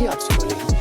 ही आप संभालेंगे।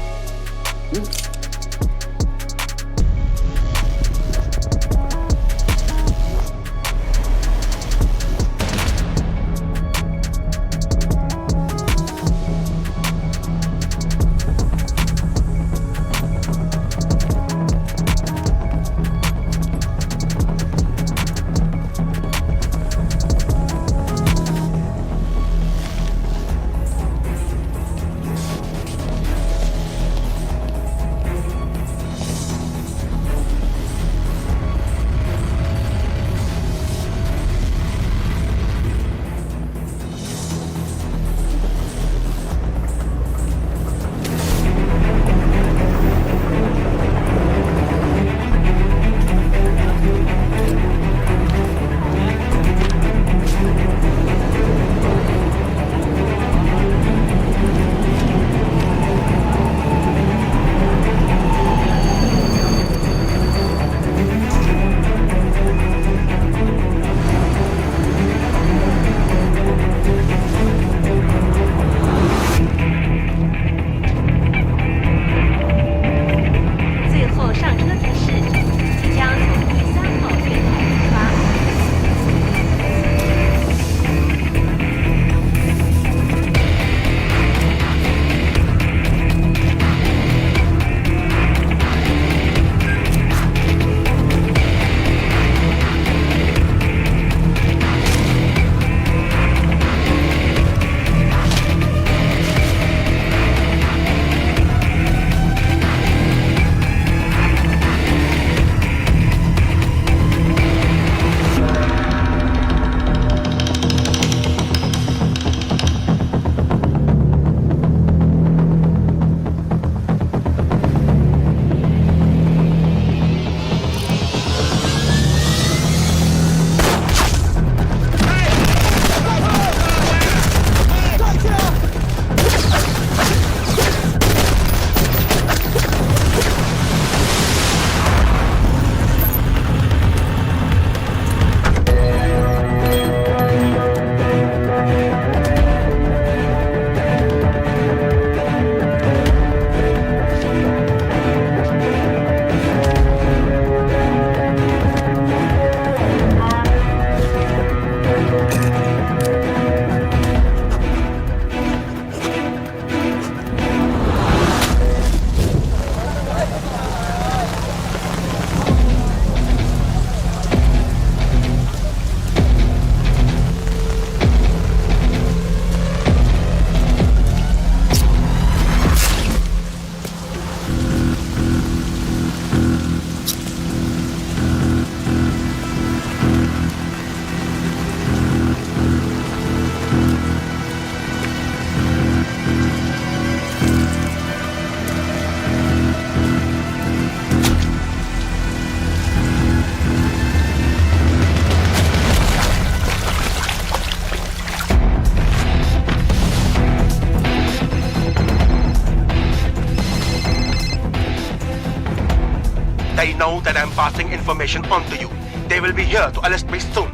They know that I'm passing information on to you. They will be here to arrest me soon.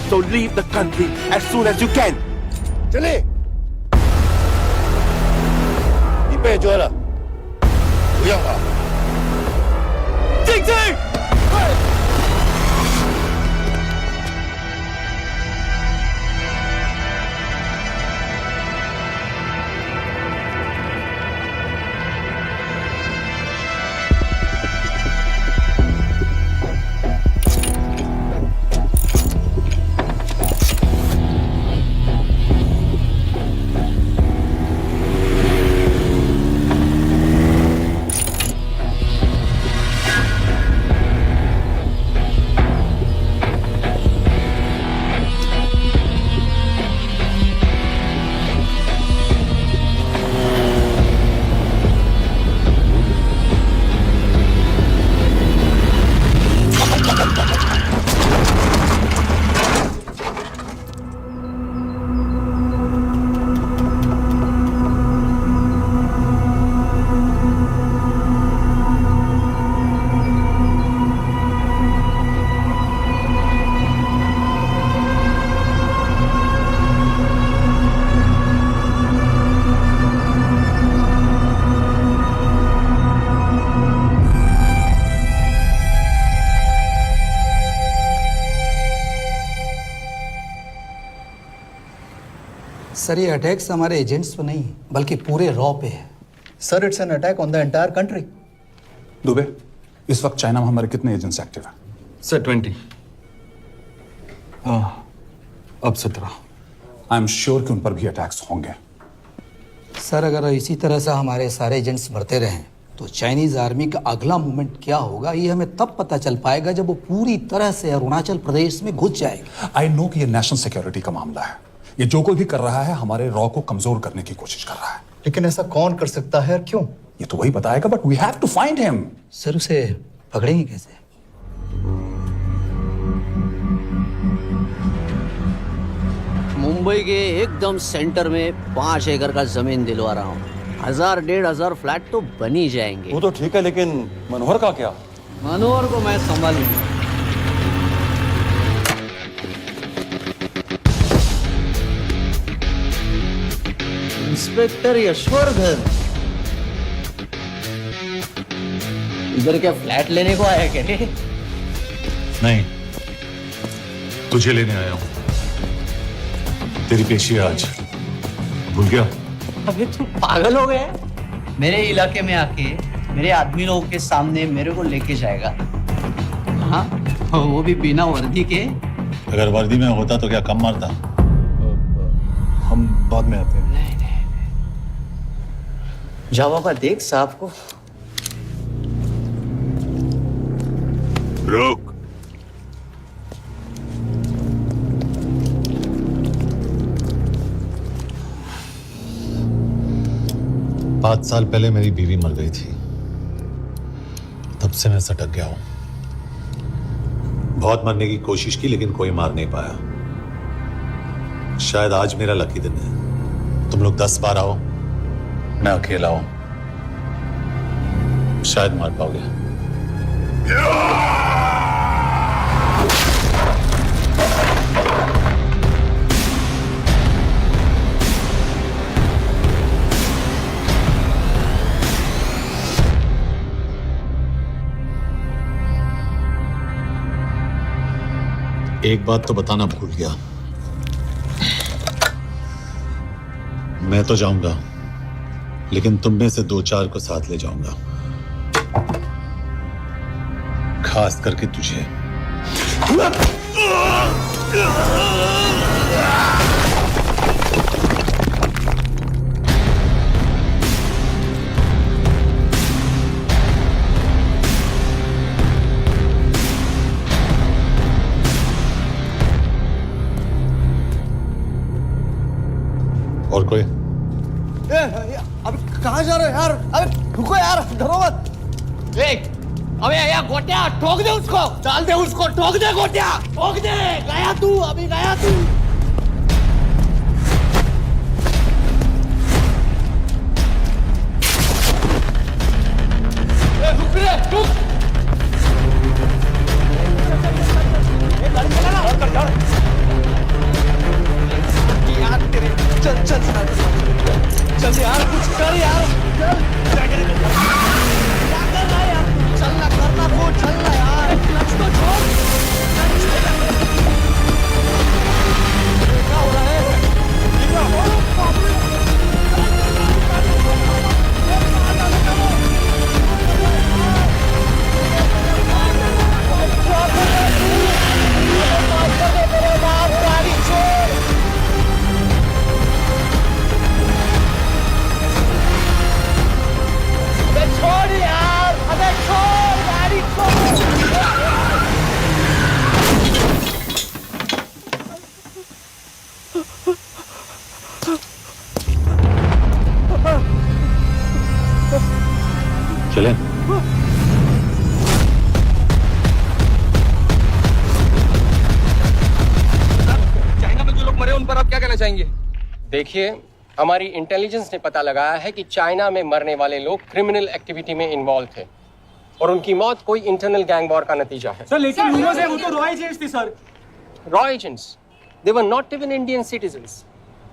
So leave the country as soon as you can. 经理，你被抓了，不要跑。进去！ sir ये attacks हमारे agents पे नहीं बल्कि पूरे raw पे है। Sir it's an attack on the entire country. Dubey, इस वक्त चाइना में हमारे कितने एजेंट्स एक्टिव हैं? सर 20। अब 17। आई एम श्योर कि उन पर भी अटैक्स होंगे। सर अगर इसी तरह से हमारे सारे एजेंट्स बढ़ते रहें तो चाइनीज आर्मी का अगला मूवमेंट क्या होगा ये हमें तब पता चल पाएगा जब वो पूरी तरह से अरुणाचल प्रदेश में घुस जाएगा। आई नो कि ये नेशनल सिक्योरिटी का मामला है। ये जो कोई भी कर रहा है हमारे रॉ को कमजोर करने की कोशिश कर रहा है। लेकिन ऐसा कौन कर सकता है और क्यों? ये तो वही बताएगा, but we have to find him. Sir उसे पकड़ेंगे कैसे? मुंबई के एकदम सेंटर में 5 एकड़ का जमीन दिलवा रहा हूँ। 1000-1500 फ्लैट तो बन ही जाएंगे। वो तो ठीक है, लेकिन मनोहर का क्या? मनोहर को मैं संभालूंगा। इंस्पेक्टर यशवर्धन इधर क्या फ्लैट लेने को आया क्या? नहीं, तुझे लेने आया हूं। तेरी पेशी आज भूल गया? अबे तुम पागल हो गए? मेरे इलाके में आके मेरे आदमी लोगों के सामने मेरे को लेके जाएगा? हाँ, वो भी बिना वर्दी के। अगर वर्दी में होता तो क्या कम मारता? हम बाद में आते हैं। जाओ बाबा, देख साहब को। रुक। पाँच साल पहले मेरी बीवी मर गई थी, तब से मैं सटक गया हूं। बहुत मरने की कोशिश की लेकिन कोई मार नहीं पाया। शायद आज मेरा लकी दिन है। तुम लोग 10 बार आओ, मैं अकेला हूं, शायद मार पाओगे। एक बात तो बताना भूल गया, मैं तो जाऊंगा लेकिन तुम में से 2-4 को साथ ले जाऊंगा, खास करके तुझे। और कोई? अबे कहाँ जा रहे हो यार? अबे रुको यार, डरो मत। देख, अबे यार गोटिया, ठोक दे उसको, डाल दे उसको, ठोक दे गोटिया, ठोक दे। गया तू, अभी गया तू। रुक रे, रुक। चल चल चल यार, कुछ कर यार, चल। क्या कर रहा है यार? चलना, करना को, चलना यार, क्लच तो छोड़। क्या हो रहा है? छोड़ यार, अबे छोड़, गाड़ी छोड़। चलें? चाइना में जो लोग मरे उन पर आप क्या कहना चाहेंगे? देखिए, हमारी इंटेलिजेंस ने पता लगाया है कि चाइना में मरने वाले लोग क्रिमिनल एक्टिविटी में इन्वॉल्व थे और उनकी मौत कोई इंटरनल गैंग वॉर का नतीजा है। सर लेकिन न्यूज़ है वो तो रॉ एजेंट्स थी sir. Raw agents, they were not even Indian citizens.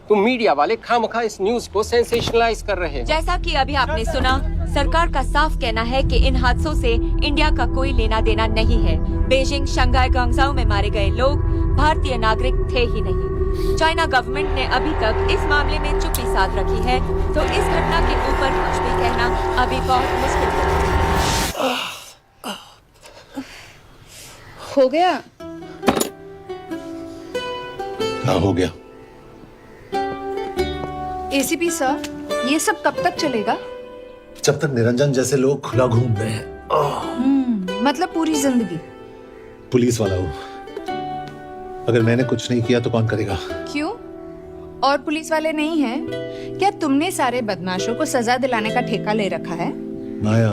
तो मीडिया वाले खामखा इस न्यूज को सेंसेशनलाइज कर रहे हैं। जैसा कि अभी आपने सुना, सरकार का साफ कहना है कि इन हादसों से इंडिया का कोई लेना देना नहीं है। बीजिंग, शंघाई, ग्वांगझू में मारे गए लोग भारतीय नागरिक थे ही नहीं। चाइना गवर्नमेंट ने अभी तक इस मामले में चुप्पी साध रखी है, तो इस घटना के ऊपर कुछ भी कहना अभी बहुत मुश्किल है। हो गया? हाँ, हो गया। एसीपी सर, ये सब कब तक चलेगा? जब तक निरंजन जैसे लोग खुला घूम रहे हैं। मतलब पूरी जिंदगी? पुलिस वाला हूँ, अगर मैंने कुछ नहीं किया तो कौन करेगा? क्यों? और पुलिस वाले नहीं हैं? क्या तुमने सारे बदमाशों को सजा दिलाने का ठेका ले रखा है? माया,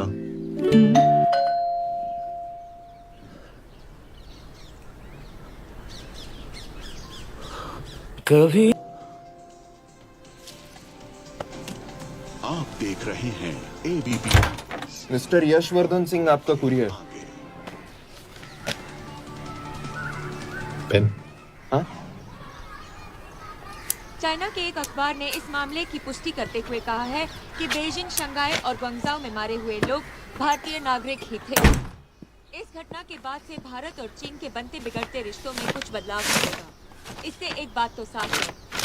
कभी आप देख रहे हैं एबीपी। मिस्टर यशवर्धन सिंह, आपका कुरियर। पेन। चाइना के एक अखबार ने इस मामले की पुष्टि करते हुए कहा है कि बीजिंग, शंघाई और ग्वांगझाओ में मारे हुए लोग भारतीय नागरिक ही थे। इस घटना के बाद से भारत और चीन के बनते बिगड़ते रिश्तों में कुछ बदलाव होगा। इससे एक बात तो साफ है,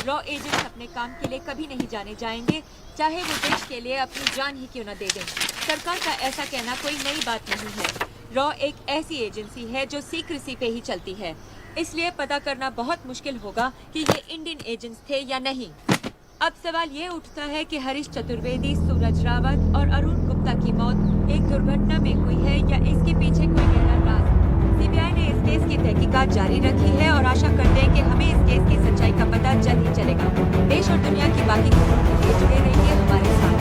रॉ एजेंट्स अपने काम के लिए कभी नहीं जाने जाएंगे, चाहे वो देश के लिए अपनी जान ही क्यों न दे दें। सरकार का ऐसा कहना कोई नई बात नहीं है। रॉ एक ऐसी एजेंसी है जो सीक्रेसी पे ही चलती है, इसलिए पता करना बहुत मुश्किल होगा कि ये इंडियन एजेंट्स थे या नहीं। अब सवाल ये उठता है कि हरीश चतुर्वेदी, सूरज रावत और अरुण गुप्ता की मौत एक दुर्घटना में हुई है या इसके पीछे कोई गहरा राज। सीबीआई ने इस केस की तहकीकात जारी रखी है और आशा करते हैं कि हमें इस केस की सच्चाई का पता जल्द ही चलेगा। देश और दुनिया की बाकी खबरों के लिए जुड़े रहिए हमारे साथ।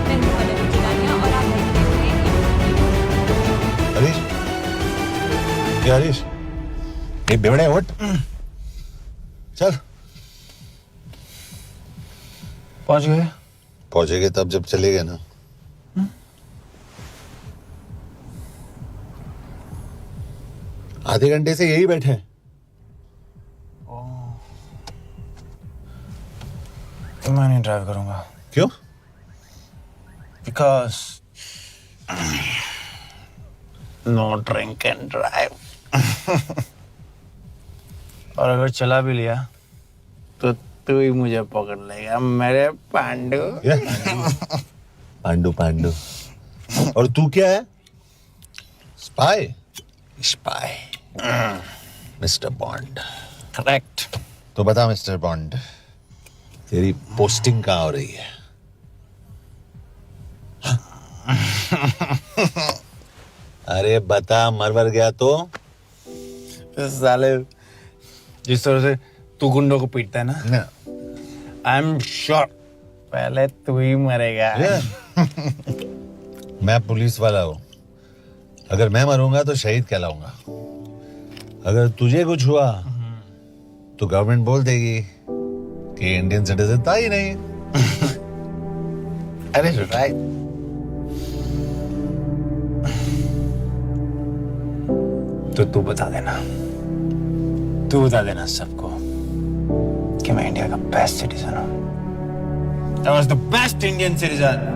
मैं हूं पल्लवी चिलानिया और आप देखते हैं हरीश, ये हरीश, ये बेवड़े उठ, चल। पहुंचेंगे तब जब चलेगा ना। आधे घंटे से यही बैठे हैं। मैं नहीं ड्राइव करूंगा। क्यों? Because no drink and drive. और अगर चला भी लिया तो तू ही मुझे पकड़ लेगा, मेरे पांडु। पांडु पांडु। और तू क्या है? Spy? Spy. Mister bond. Correct. तो बता मिस्टर बॉन्ड, तेरी पोस्टिंग कहाँ हो रही है? अरे बता, मरवर गया तो? साले, जिस तरह से तू गुंडों को पीटता है ना, आई एम श्योर पहले तू ही मरेगा। मैं पुलिस वाला हूं, अगर मैं मरूंगा तो शहीद कहलाऊंगा। अगर तुझे कुछ हुआ तो गवर्नमेंट बोल देगी कि इंडियन सिटीजन था ही नहीं। अरे राइट। तो तू बता देना सबको कि मैं इंडिया का बेस्ट सिटीजन हूं। I was the best Indian citizen.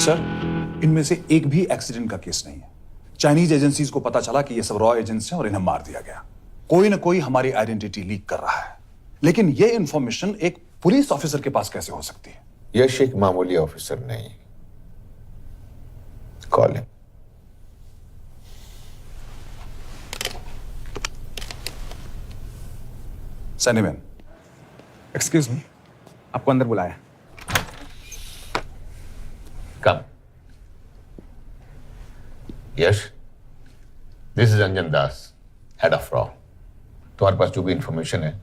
Sir, इनमें से एक भी एक्सीडेंट का केस नहीं है। चाइनीज एजेंसीज को पता चला कि ये सब रॉ एजेंट्स हैं और इन्हें मार दिया गया। कोई ना कोई हमारी आइडेंटिटी लीक कर रहा है, लेकिन ये इंफॉर्मेशन एक पुलिस ऑफिसर के पास कैसे हो सकती है? यश एक मामूली ऑफिसर नहीं। Call him. सैनिमैन, एक्सक्यूज मी, आपको अंदर बुलाया। Come. Yash, this is Anjan Das, head of रॉ। तुम्हारे पास जो भी इंफॉर्मेशन है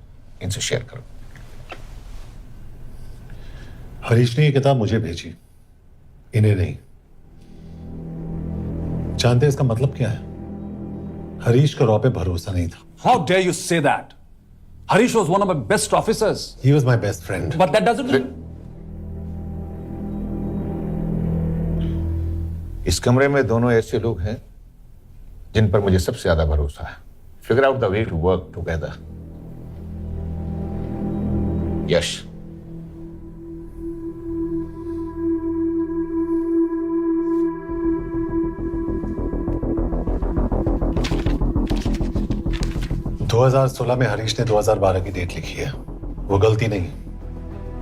इनसे शेयर करो। हरीश ने ये किताब मुझे भेजी, इन्हें नहीं। जानते हैं इसका मतलब क्या है? हरीश को रॉ पे भरोसा नहीं था। How dare you say that? Harish was one of my best officers. He was my best friend. But that doesn't mean... इस कमरे में दोनों ऐसे लोग हैं जिन पर मुझे सबसे ज्यादा भरोसा है। Figure out the way to work together. Yash, दो 2016 में हरीश ने 2012 की डेट लिखी है। वो गलती नहीं,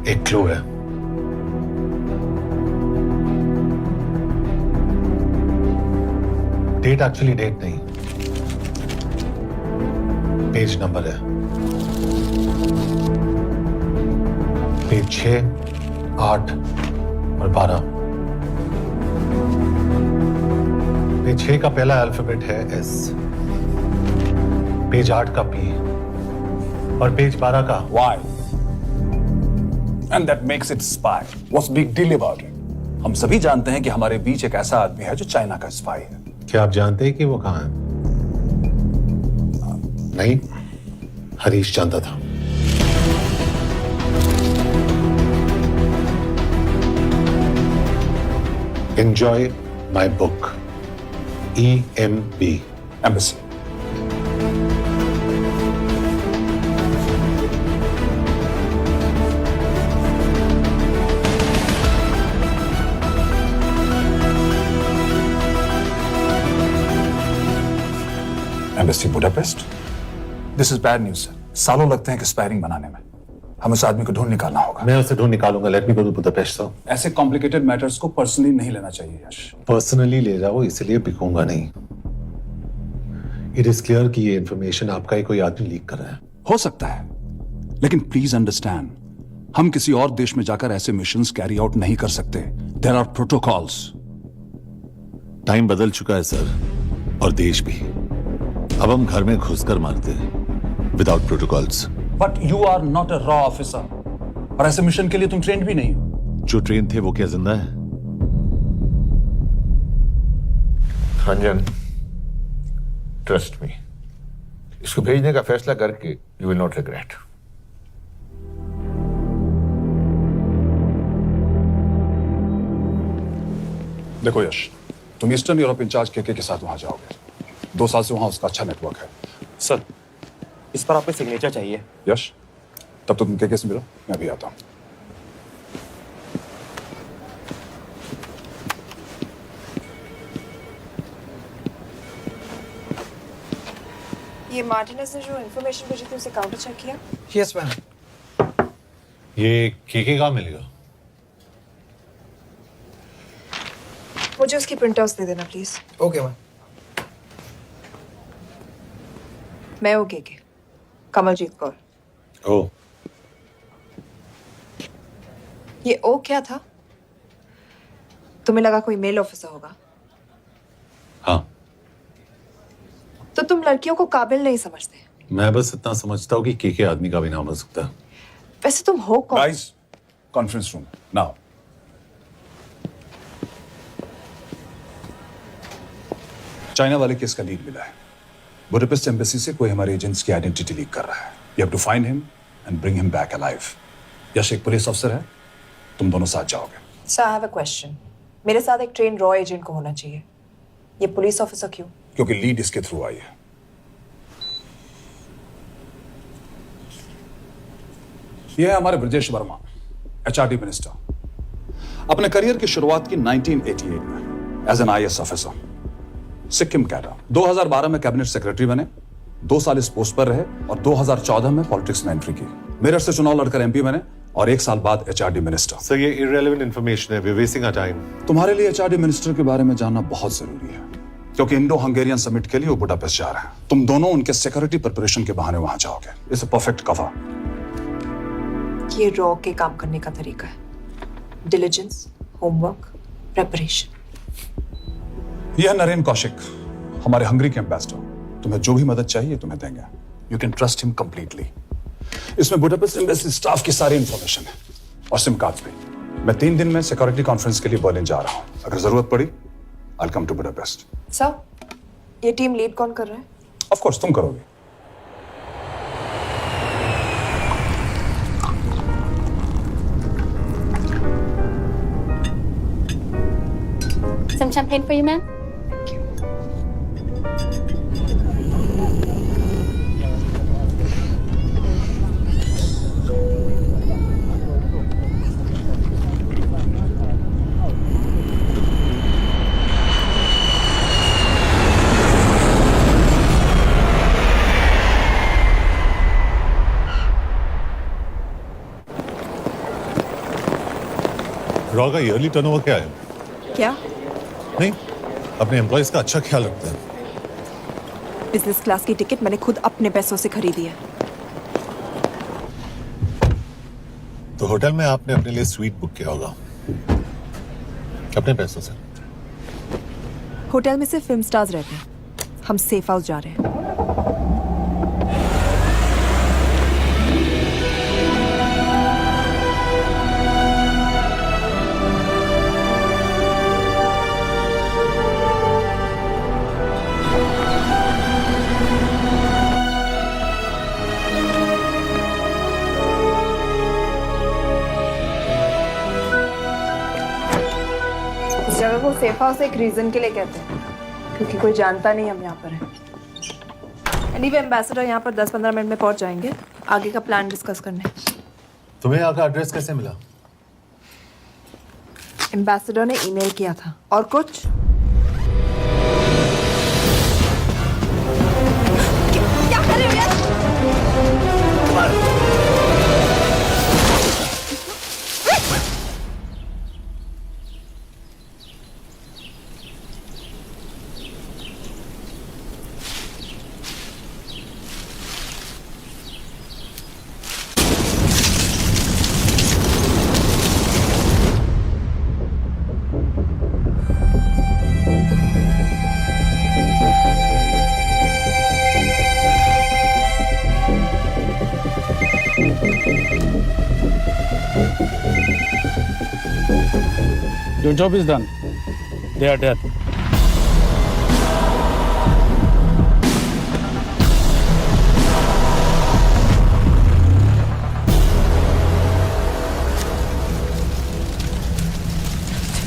एक क्लू है। डेट एक्चुअली डेट नहीं, पेज नंबर है। पेज 6, 8 और 12। पेज 6 का पहला अल्फाबेट है एस, पेज 8 का पी और पेज 12 का Why? And that makes it spy. What's big deal about it? हम सभी जानते हैं कि हमारे बीच एक ऐसा आदमी है जो चाइना का स्पाई है। क्या आप जानते हैं कि वो कहां है? नहीं, हरीश जानता था। Enjoy my book. EMB. Embassy. Embassy Budapest? This is bad news, sir. सालों लगते हैं एक्सपायरिंग बनाने में। हमें उस आदमी को ढूंढ निकालना होगा। मैं उसे ढूंढ निकालूंगा। Let me go to Budapest sir. ऐसे कॉम्प्लिकेटेड मैटर्स को पर्सनली नहीं लेना चाहिए यश। पर्सनली ले रहा हूं, इसलिए बिकूंगा नहीं। इट इज क्लियर कि ये इंफॉर्मेशन आपका ही कोई आदमी लीक कर रहा है। हो सकता है, लेकिन प्लीज अंडरस्टैंड, हम किसी और देश में जाकर ऐसे मिशंस कैरी आउट नहीं कर सकते। There are protocols. टाइम बदल चुका है सर, और देश भी। अब हम घर में घुसकर मारते हैं without protocols. But you are not a रॉ ऑफिसर, और ऐसे मिशन के लिए तुम ट्रेंड भी नहीं हो। जो ट्रेन थे वो क्या जिंदा है? रंजन, ट्रस्ट मी, इसको भेजने का फैसला करके यू विल नॉट रिग्रेट। देखो यश, तुम ईस्टर्न यूरोप इंचार्ज के साथ वहां जाओगे। 2 साल से वहां उसका अच्छा नेटवर्क है। सर, इस पर आपके सिग्नेचर चाहिए। यश, तब तो तुम के से मिलो, मैं भी आता हूं। ये मार्टिनेज ने जो इन्फॉर्मेशन भेजी थी उसे काउंटर चेक किया? Yes ma'am. ये केके कहाँ मिलेगा? मुझे उसकी प्रिंटआउट्स दे देना प्लीज। Okay ma'am. मैं हूँ के कमलजीत कौर। ओ, ये ओ क्या था? तुम्हें लगा कोई मेल ऑफिसर होगा? हाँ। तो तुम लड़कियों को काबिल नहीं समझते? मैं बस इतना समझता हूँ कि केके आदमी का भी नाम हो सकता है। वैसे तुम हो कौन? Guys, conference room now. China वाले केस का लीड मिला है। बुडापेस्ट एम्बेसी से कोई हमारे एजेंट्स की आइडेंटिटी लीक कर रहा है। You have to find him and bring him back alive. Yash एक पुलिस अफसर है, तुम दोनों साथ जाओगे। Sir, I have a question. मेरे साथ एक ट्रेन रॉ एजेंट को होना चाहिए। ये पुलिस ऑफिसर क्यों? क्योंकि लीड इसके थ्रू आई है। यह है हमारे ब्रजेश वर्मा, एचआरडी मिनिस्टर। अपने करियर की शुरुआत की 1988 में as an IAS officer, Sikkim cadre. 2012 में कैबिनेट सेक्रेटरी बने, 2 साल इस पोस्ट पर रहे और 2014 में पॉलिटिक्स में एंट्री की। मेरठ से चुनाव लड़कर एमपी बने और 1 साल बाद एचआरडी मिनिस्टर। सर, ये इररिलेवेंट इंफॉर्मेशन है। We are wasting our time. तुम्हारे लिए एचआरडी मिनिस्टर के बारे में जानना बहुत जरूरी है, क्योंकि इंडो हंगेरियन समिट के लिए वो बुडापेस्ट जा रहे हैं। तुम दोनों उनके सिक्योरिटी प्रिपरेशन के बहाने वहां जाओगे। It's a perfect cover. ये रॉ के काम करने का तरीका है। Diligence, homework, preparation. यह नरेन कौशिक, हमारे हंगरी के एम्बेसडर। तुम्हें जो भी मदद चाहिए तुम्हें देंगे। You can trust him completely. इसमें बुडापेस्ट एम्बेसी स्टाफ की सारी इंफॉर्मेशन है और सिम कार्ड्स भी। मैं 3 दिन में सिक्योरिटी कॉन्फ्रेंस के लिए बर्लिन जा रहा हूं। अगर जरूरत पड़ी आई कम टू बुडापेस्ट। सर, ये टीम लीड कौन कर रहा है? ऑफ कोर्स तुम करोगे। Some champagne for you, ma'am? Raw का ईयरली टर्नओवर क्या है? क्या? नहीं, अपने एम्प्लॉइज का अच्छा ख्याल रखते हैं। बिजनेस क्लास की टिकट मैंने खुद अपने पैसों से खरीदी है। तो होटल में आपने अपने लिए स्वीट बुक किया होगा अपने पैसों से। होटल में सिर्फ फिल्म स्टार्स रहते हैं। हम सेफ हाउस जा रहे हैं। इस जगह को सेफ हाउस एक रीजन के लिए कहते हैं, क्योंकि कोई जानता नहीं हम यहाँ पर हैं। एनीवे एम्बेसडर यहाँ पर 10-15 मिनट में पहुँच जाएंगे आगे का प्लान डिस्कस करने। तुम्हें यहाँ का एड्रेस कैसे मिला? एम्बेसडर ने ईमेल किया था। और कुछ? क्या कर रहे हो यार? Your job is done. They are dead.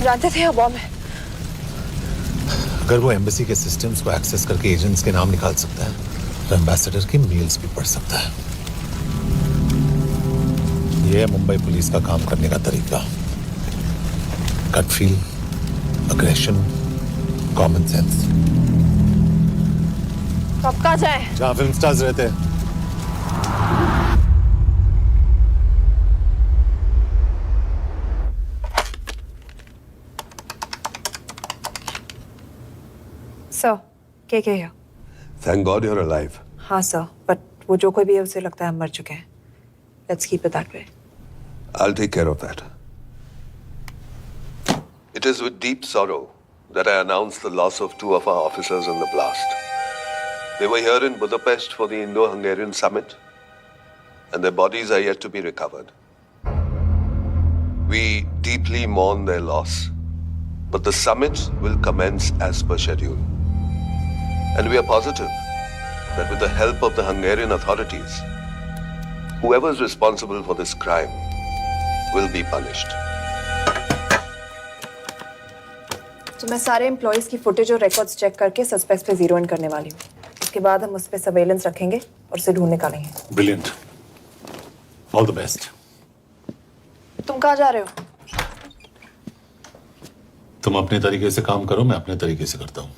जानते थे बॉम्ब है। अगर वो एम्बेसी के सिस्टम्स को एक्सेस करके एजेंट्स के नाम निकाल सकता है, तो एम्बेसडर की मेल्स भी पढ़ सकता है। ये है मुंबई पुलिस का काम करने का तरीका। Gut feel, aggression, common sense. कब कहाँ जाए? जहाँ फिल्म स्टार्स रहते हैं। सर, के here? Thank God you're alive. हाँ सर, बट वो जो कोई भी है उसे लगता है हम मर चुके हैं। Let's keep it that way. I'll take care of that. It is with deep sorrow that I announce the loss of 2 of our officers in the blast. They were here in Budapest for the Indo-Hungarian summit, and their bodies are yet to be recovered. We deeply mourn their loss, but the summit will commence as per schedule. And we are positive that with the help of the Hungarian authorities, whoever is responsible for this crime will be punished. तो मैं सारे employees की footage और records check करके suspects पे zero in करने वाली हूँ। उसके बाद हम उस पे सर्वेलेंस रखेंगे और उसे ढूंढ निकालेंगे। Brilliant, all the best. तुम कहाँ जा रहे हो? तुम अपने तरीके से काम करो, मैं अपने तरीके से करता हूँ।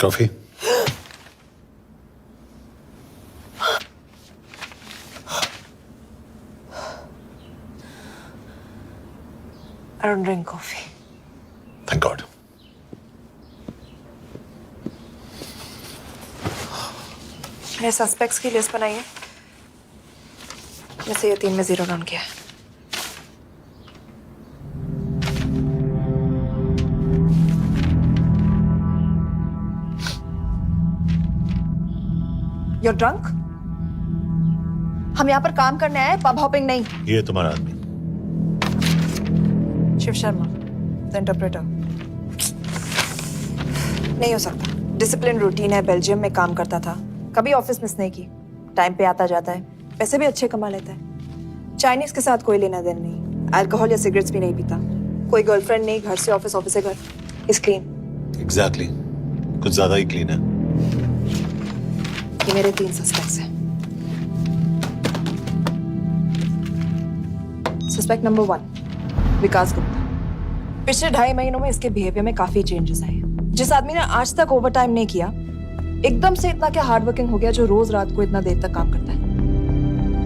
Coffee? I don't drink coffee. Thank God. मैंने सस्पेक्ट्स की लिस्ट बनाई है, जैसे ये 3 में 0 डाउन किया है. You're drunk? हम यहाँ पर काम करने आए, पब हॉपिंग नहीं. ये तुम्हारा आदमी. Shiv Sharma, the interpreter. नहीं हो सकता. डिसिप्लिन रूटीन है, बेल्जियम में काम करता था, कभी ऑफिस मिस नहीं की, टाइम पे आता जाता है, पैसे भी अच्छे कमा लेता है. चाइनीज के साथ कोई लेना देना नहीं, अल्कोहल या सिगरेट्स भी नहीं पीता, कोई गर्लफ्रेंड नहीं, घर से ऑफिस, ऑफिस से घर. Is clean. एग्जैक्टली. कुछ ज्यादा ही क्लीन है. ये मेरे 3 सस्पेक्ट्स हैं. सस्पेक्ट नंबर 1, विकास गुप्ता. पिछले 2.5 महीनों में इसके बिहेवियर में काफी चेंजेस आए. जिस आदमी ने आज तक ओवरटाइम नहीं किया, एकदम से इतना क्या हार्ड वर्किंग हो गया जो रोज रात को इतना देर तक काम करता है.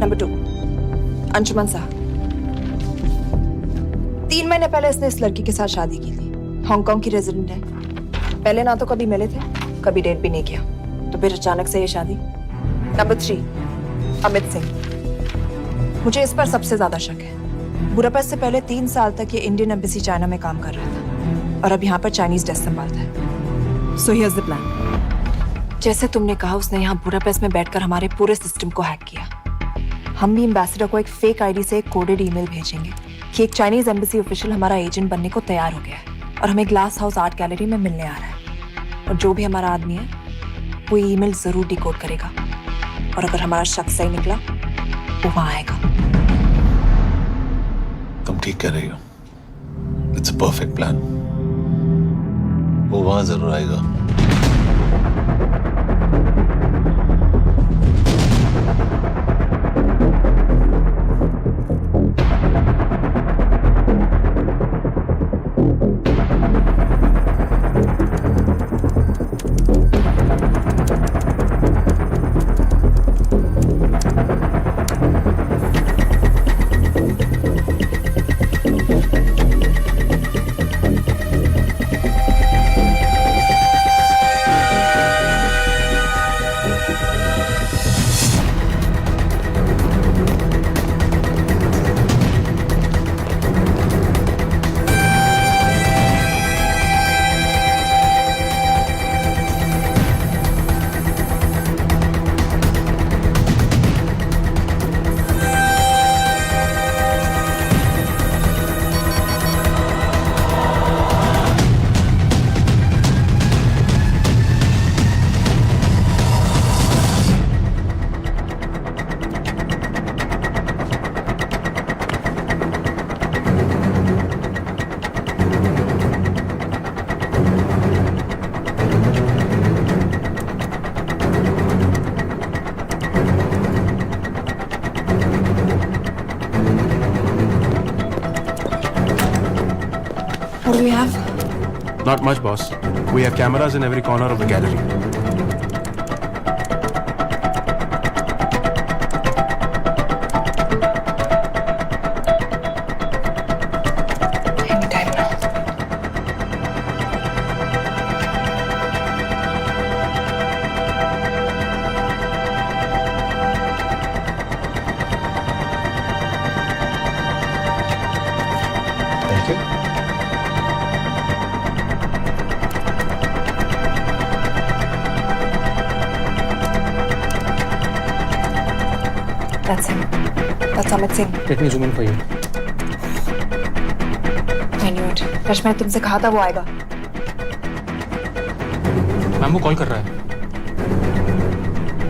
नंबर 2, अंशुमन साहब. 3 महीने पहले इसने इस लड़की के साथ शादी की थी. हांगकांग की रेजिडेंट है. पहले ना तो कभी मिले थे, कभी डेट भी नहीं किया, तो फिर अचानक से ये शादी. नंबर 3, अमित सिंह. मुझे इस पर सबसे ज्यादा शक है. बुडापेस्ट से पहले 3 साल तक ये इंडियन एम्बेसी चाइना में काम कर रहा था और अब यहाँ पर चाइनीज डेस्क संभालता है. So here's the plan. जैसे तुमने कहा, उसने यहाँ बुडापेस्ट में बैठकर हमारे पूरे सिस्टम को हैक किया. हम भी एम्बेसडर को एक फेक आईडी से एक कोडेड ईमेल भेजेंगे कि एक चाइनीज एम्बेसी ऑफिशियल हमारा एजेंट बनने को तैयार हो गया है और हमें ग्लास हाउस आर्ट गैलरी में मिलने आ रहा है. और जो भी हमारा आदमी है वो ईमेल जरूर डिकोड करेगा और अगर हमारा शक सही निकला वो वहां आएगा. तुम ठीक कह रही हो. It's a perfect plan. वो वहां जरूर आएगा. What do we have? Not much, boss. We have cameras in every corner of the gallery. Anytime now. Thank you. That's him. That's Amit Singh. Let me zoom in for you. I knew it. Rush, मैंने तुमसे कहा था वो आएगा. Ma'am वो call कर रहा है.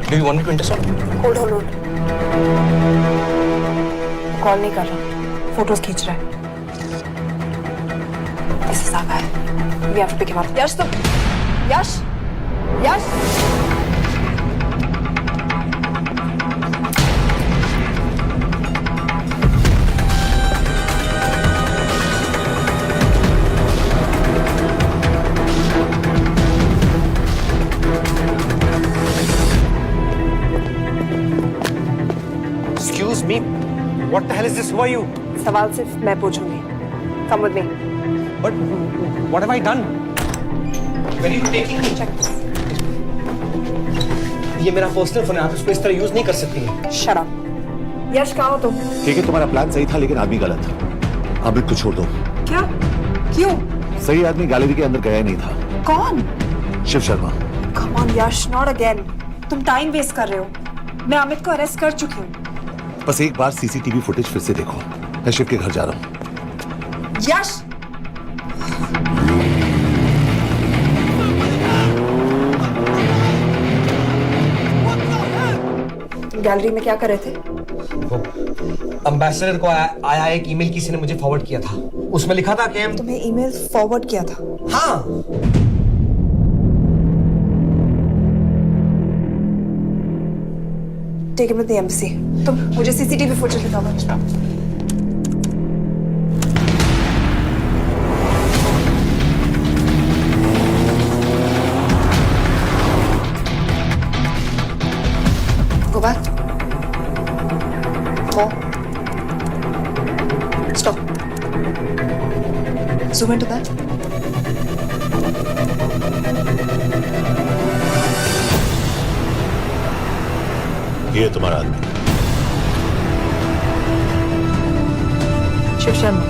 Do you want me to intercept? Hold. Call नहीं कर रहा. फोटोज खींच रहा है. This is our guy. We have to pick him up. यश तुम. यश. was me. What the hell is this? Who are you? सवाल सिर्फ मैं पूछूंगी. Come with me. But what have I done? Where are you taking me? Check this. ये मेरा personal phone है, आप इसको इस तरह यूज नहीं कर सकती हैं. Shut up. यश कहाँ हो तुम? ठीक है, तुम्हारा प्लान सही था लेकिन आदमी गलत. अमित को छोड़ दो. क्या? क्यों? सही आदमी गैलरी के अंदर गया ही नहीं था. कौन? Shiv Sharma. Come on Yash, not again. तुम टाइम वेस्ट कर रहे हो. मैं अमित को अरेस्ट कर चुकी हूँ. बस एक बार सीसीटीवी फुटेज फिर से देखो. मैं शिव के घर जा रहा हूँ. यश! तुम गैलरी में क्या कर रहे थे? एम्बेसडर को आया एक ईमेल किसी ने मुझे फॉरवर्ड किया था. उसमें लिखा था कि तुम्हें ईमेल फॉरवर्ड किया था? हाँ. Take him to the embassy. तुम मुझे सीसीटीवी फुटेज दिखाओ. Go back. More. Stop. Zoom into that. ये तुम्हारा आदमी. शिव शर्मा.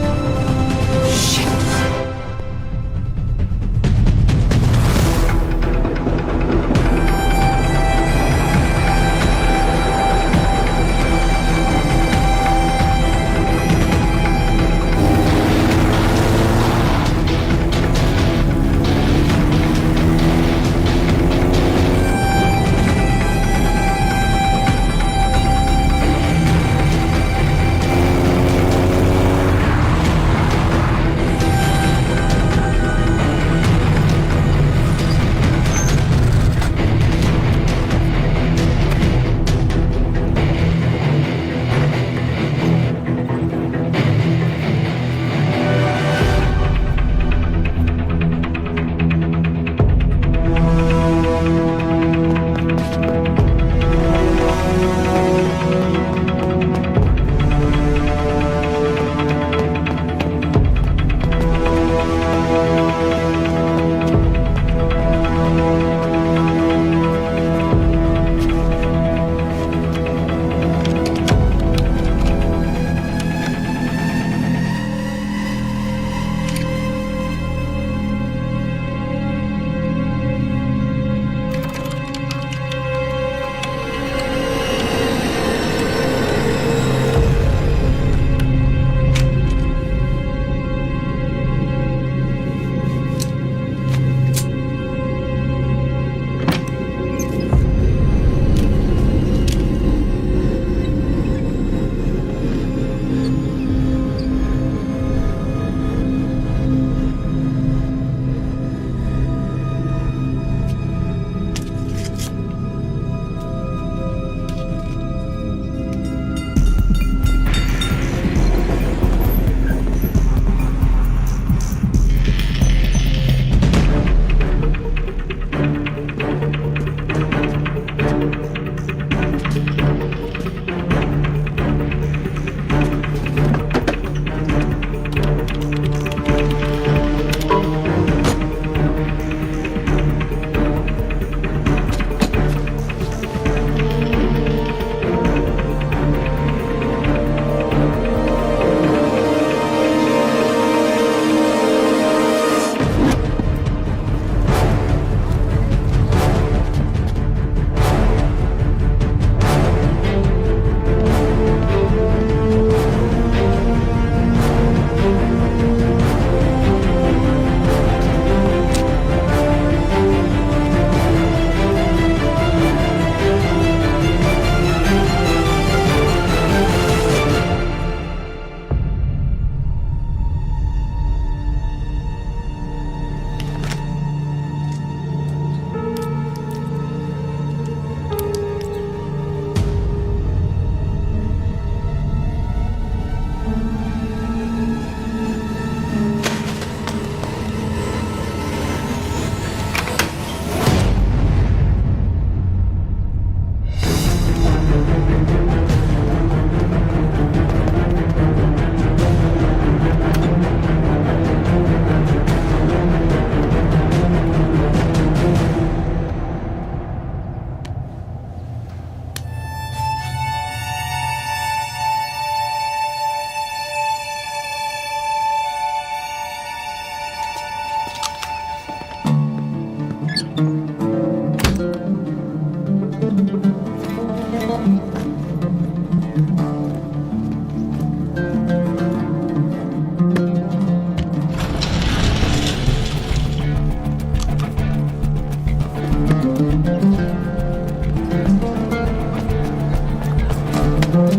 हेलो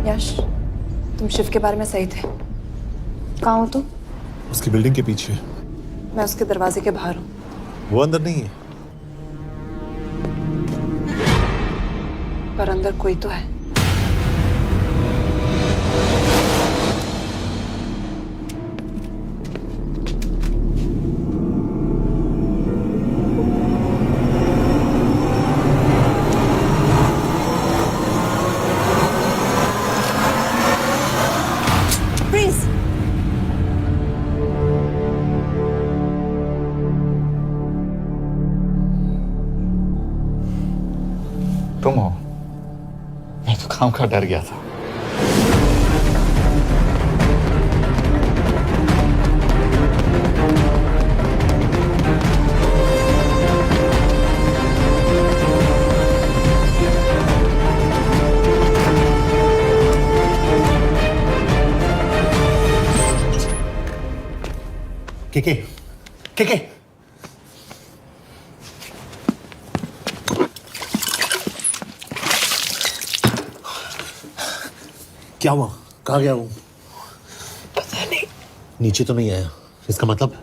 यश, तुम शिव के बारे में सही थे। कहाँ हो तुम? उसकी बिल्डिंग के पीछे। मैं उसके दरवाजे के बाहर हूँ। वो अंदर नहीं है। पर अंदर कोई तो है। Freeze! तुम हो? मैं तो काम का डर गया था। के क्या हुआ? कहाँ गया वो? पता नहीं। नीचे तो नहीं आया, इसका मतलब?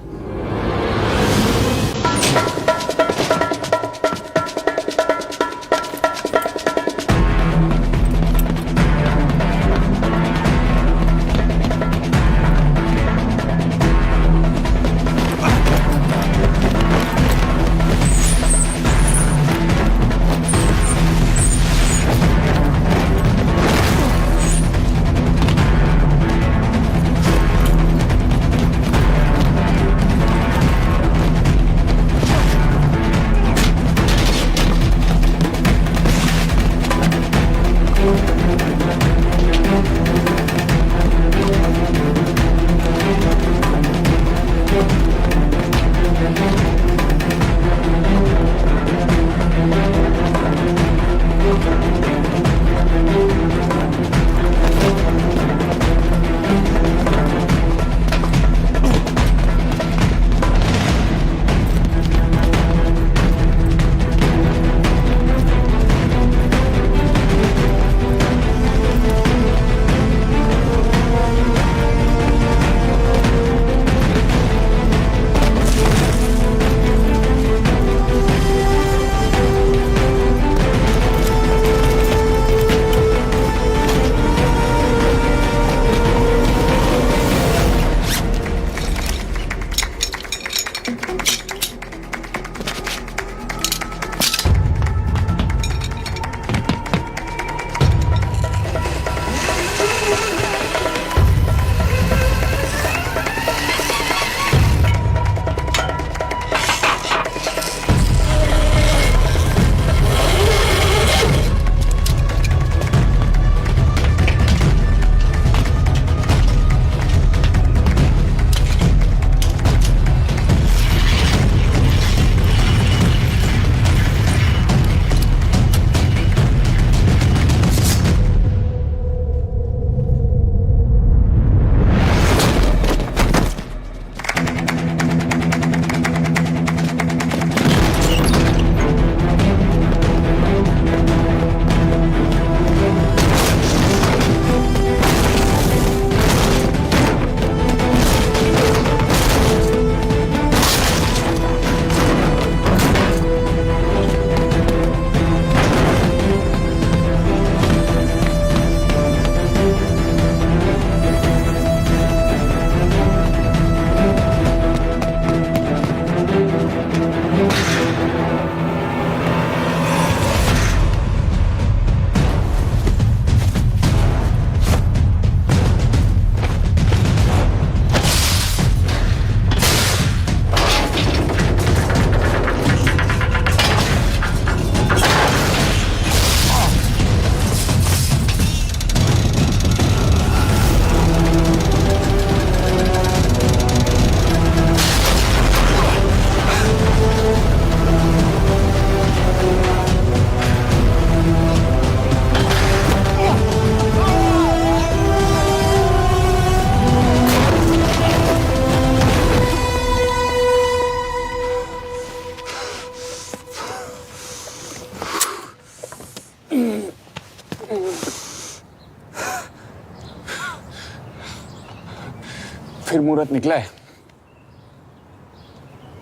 फिर मुहूर्त निकला है।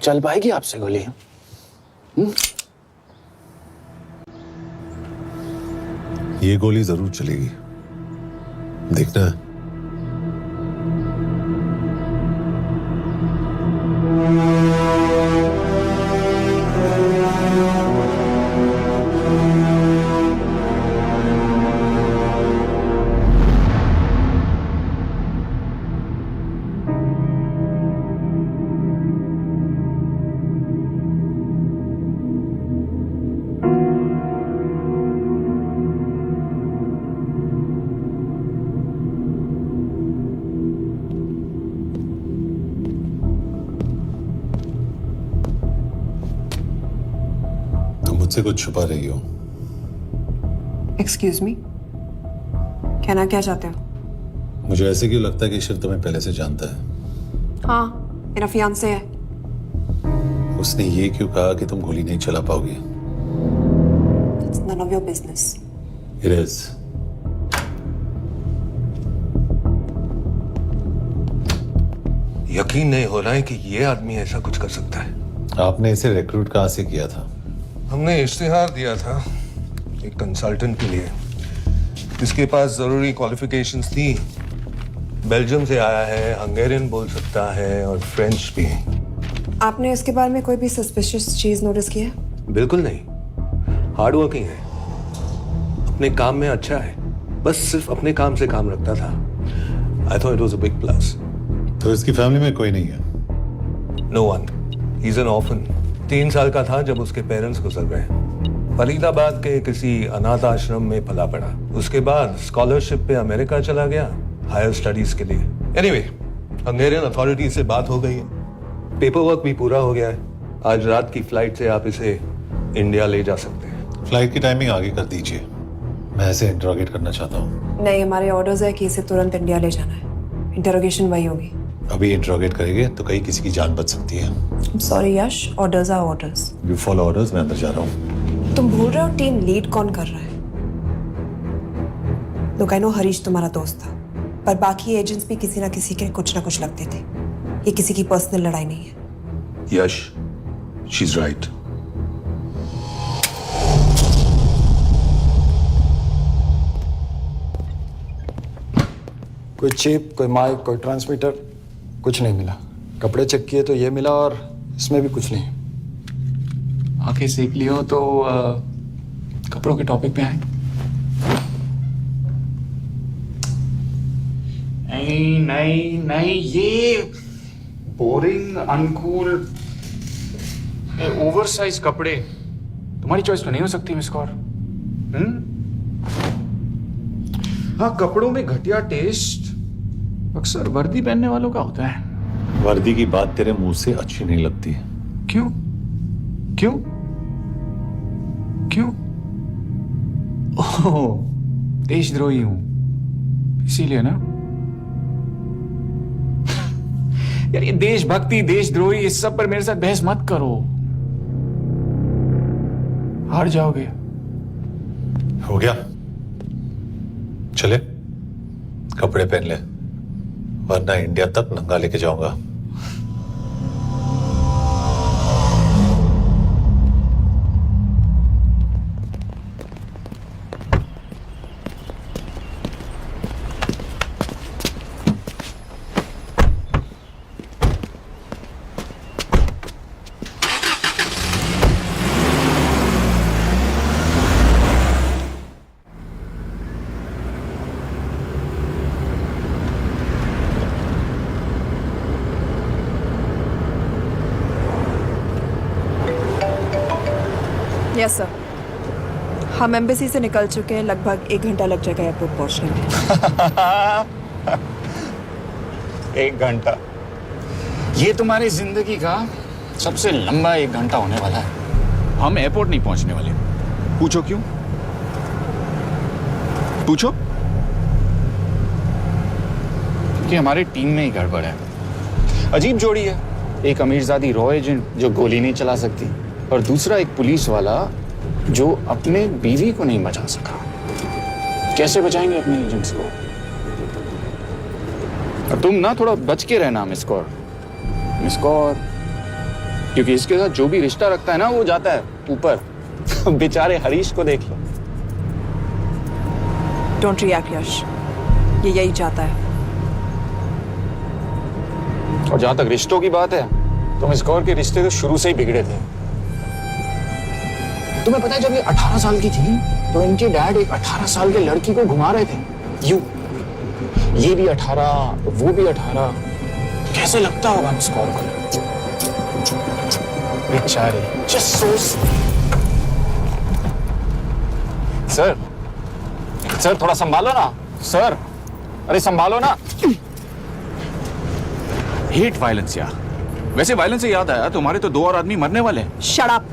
चल पाएगी आपसे गोली? ये गोली जरूर चलेगी, देखना है। मुझसे कुछ छुपा रही हो। एक्सक्यूज मी, कहना क्या चाहते हो? मुझे ऐसे क्यों लगता है कि शिव तुम्हें पहले से जानता है? हाँ, मेरा फियांसे है। उसने ये क्यों कहा कि तुम गोली नहीं चला पाओगी? It's none of your business. It is. यकीन नहीं हो रहा है कि ये आदमी ऐसा कुछ कर सकता है। आपने इसे रिक्रूट कहाँ से किया था? हमने इश्तिहार दिया था एक कंसल्टेंट के लिए, जिसके पास जरूरी क्वालिफिकेशंस थी। बेल्जियम से आया है, हंगेरियन बोल सकता है और फ्रेंच भी। आपने इसके बारे में कोई भी सस्पिशियस चीज नोटिस की है? बिल्कुल नहीं, हार्ड वर्किंग है, अपने काम में अच्छा है, बस सिर्फ अपने काम से काम रखता था। I thought it was a big plus. तो इसकी फैमिली में कोई नहीं है? No one, he is an orphan. 3 साल का था जब उसके पेरेंट्स गुजर गए। फरीदाबाद के किसी अनाथ आश्रम में पला पड़ा। उसके बाद स्कॉलरशिप पे अमेरिका चला गया हायर स्टडीज के लिए। एनीवे, हंगेरियन अथॉरिटी से बात हो गई है, पेपर वर्क भी पूरा हो गया है। आज रात की फ्लाइट से आप इसे इंडिया ले जा सकते हैं। फ्लाइट की टाइमिंग आगे कर दीजिए, मैं इसे इंटरोगेट करना चाहता हूँ। नहीं, हमारे ऑर्डर्स है कि इसे तुरंत इंडिया ले जाना है। इंटरोगेशन वही होगी। अभी इंटरोगेट करेंगे तो कहीं किसी की जान बच सकती है। Sorry Yash, orders are orders. You follow orders, मैं अंदर जा रहा हूँ। तुम भूल रहे हो टीम लीड कौन कर रहा है? लोग आई नो हरीश तुम्हारा दोस्त था, पर बाकी एजेंट्स भी किसी ना किसी के कुछ ना कुछ लगते थे। ये किसी की पर्सनल लड़ाई नहीं है। यश, शी इज राइट। कोई चिप, कोई माइक, कोई ट्रांसमीटर, कुछ नहीं मिला। कपड़े चेक किए तो ये मिला और इसमें भी कुछ नहीं। आंखें सेक ली हो तो कपड़ों के टॉपिक पे आए। नहीं नहीं नहीं, ये बोरिंग, अनकूल, ओवरसाइज कपड़े तुम्हारी चॉइस तो नहीं हो सकती मिस कौर। हाँ, कपड़ों में घटिया टेस्ट अक्सर वर्दी पहनने वालों का होता है। वर्दी की बात तेरे मुंह से अच्छी नहीं लगती। क्यों क्यों क्यों? ओह, देशद्रोही हूं इसीलिए ना। यार ये देशभक्ति, देशद्रोही, इस सब पर मेरे साथ बहस मत करो, हार जाओगे। हो गया, चले कपड़े पहन ले, वरना इंडिया तक नंगा लेके जाऊंगा। यस सर, हम एम्बेसी से निकल चुके हैं। लगभग 1 घंटा लग जाएगा एयरपोर्ट पहुंचने में। 1 घंटा? ये तुम्हारी जिंदगी का सबसे लंबा 1 घंटा होने वाला है। हम एयरपोर्ट नहीं पहुंचने वाले। पूछो क्यों? पूछो। कि हमारी टीम में ही गड़बड़ है। अजीब जोड़ी है, एक अमीरजादी रॉ एजेंट जो गोली नहीं चला सकती, और दूसरा एक पुलिस वाला जो अपने बीवी को नहीं बचा सका। कैसे बचाएंगे अपने एजेंट्स को? और तुम ना थोड़ा बच के रहना मिस कौर, क्योंकि इसके साथ जो भी रिश्ता रखता है ना वो जाता है ऊपर। बेचारे हरीश को देख लो। डोंट रिएक्ट यश, ये यही चाहता है। और जहां तक रिश्तों की बात है तो मिस कौर के रिश्ते तो शुरू से ही बिगड़े थे। तुम्हें पता है जब ये 18 साल की थी तो इनके डैड एक 18 साल के लड़की को घुमा रहे थे, यूं। ये भी 18, वो भी 18। कैसे लगता होगा मिस कौर को? बेचारे। Just so. सर थोड़ा संभालो ना सर, अरे संभालो ना। हेट वायलेंस यार। वैसे वायलेंस से याद आया, तुम्हारे तो 2 और आदमी मरने वाले हैं। Shut up.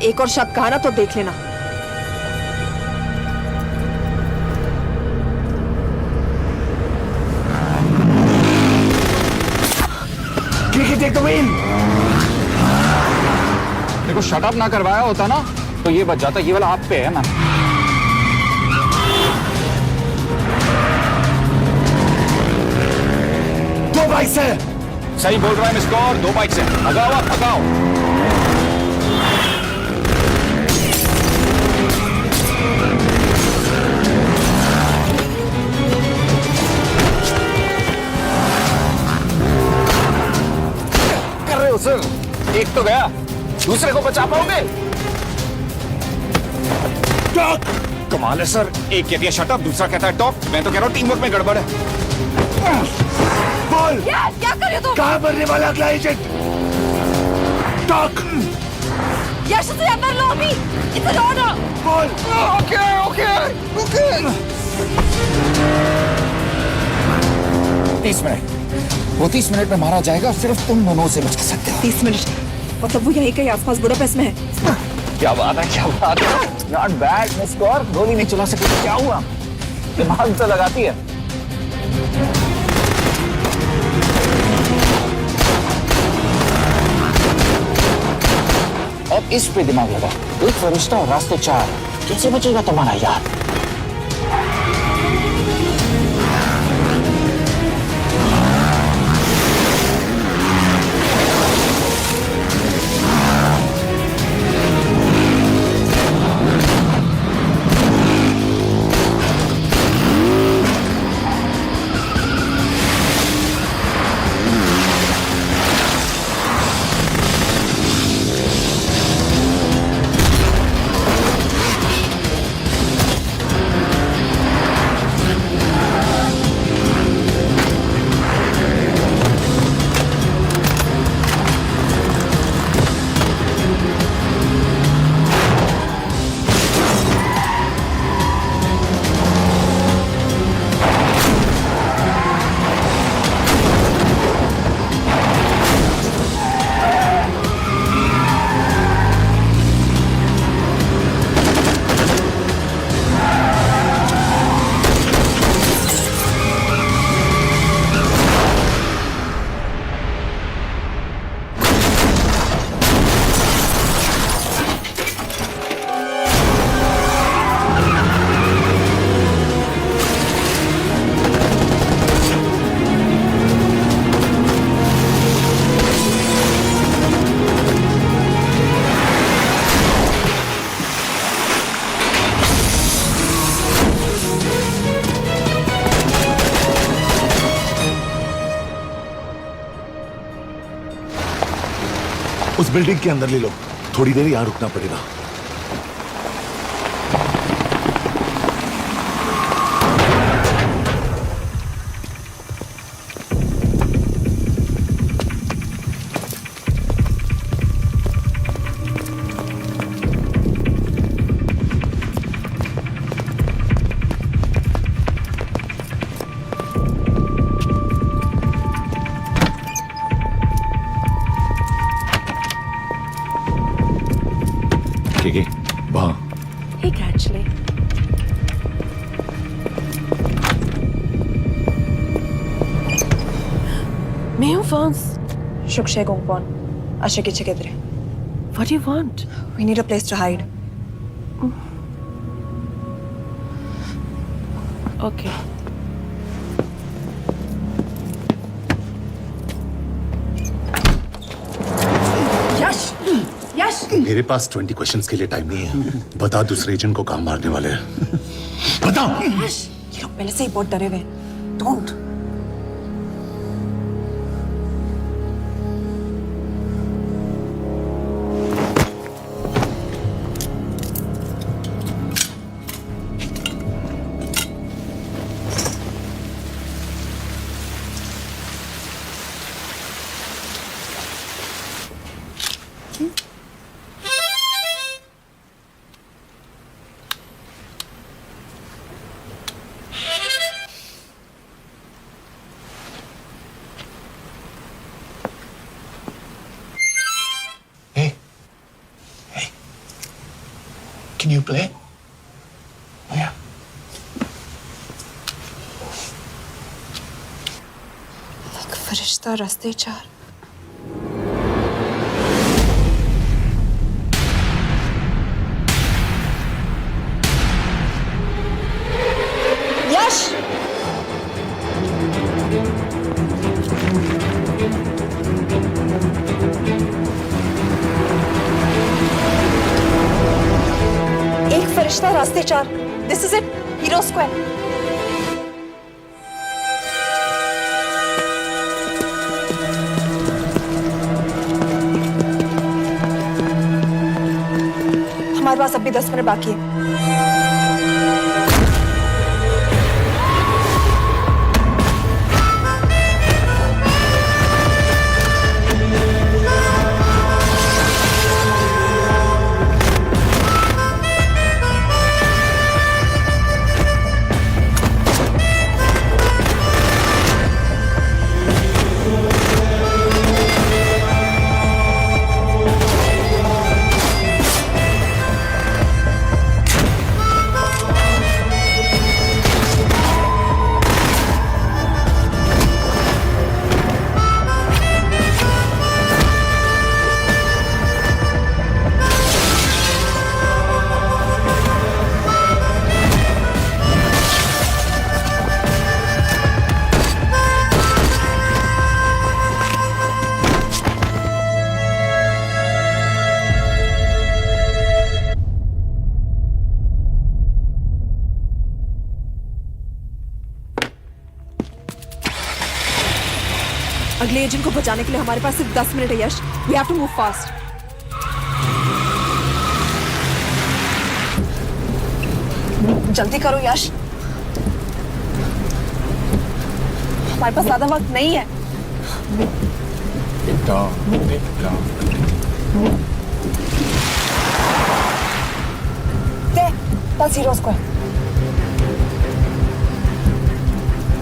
एक और शब्द कहा ना तो देख लेना। देखो शट अप ना करवाया होता ना तो ये बच जाता। ये वाला आप पे है ना। दो बाइक से। सही बोल रहा है मिस कौर, 2 बाइक से। भगाओ आप, भगाओ। कर रहे हो सर? एक तो गया, दूसरे को बचा पाओगे? कमाल है सर, एक कहती है शट अप, दूसरा कहता है टॉक। मैं तो कह रहा हूँ टीम वर्क में गड़बड़ है। बोल क्या कर रहे हो तुम? कहाँ मरने वाला अगला एजेंट? टॉक। यश से अंदर लो अभी। It's an order. बोल। ओके। 30 मिनट। वो 30 मिनट में मारा जाएगा, सिर्फ तुम दोनों से बच सकते हो। 30 मिनट मतलब वो यहीं कहीं आसपास बुडापेस्ट में है। क्या बात है, क्या बात है। नॉट बैड मिस कौर, गोली नहीं चला सकी। क्या हुआ? दिमाग तो लगाती है। अब इस पे दिमाग लगा। एक फरिश्ता और रास्ते 4। कैसे बचेगा तुम्हारा यार? उस बिल्डिंग के अंदर ले लो, थोड़ी देर यहां रुकना पड़ेगा। Hey, actually. Mayo Fons. Shukshay Gongpon. Ashiki Chikidre. What do you want? We need a place to hide. Okay. मेरे पास 20 क्वेश्चंस के लिए टाइम नहीं है। बता दूसरे एजेंट को कहाँ मारने वाले हैं। बता। ये लोग पहले से ही बहुत डरे हुए हैं। Don't. Can you play? Oh, yeah. एक फरिश्ता रास्ते चार। यश! एक फरिश्ता रास्ते चार। This is it, hero square. हमारे पास अभी 10 मिनट बाकी है। अगले एजेंट को बचाने के लिए हमारे पास सिर्फ 10 मिनट है Yash. We have to move fast. जल्दी करो यश, हमारे पास ज्यादा वक्त नहीं है। That's Hero Square.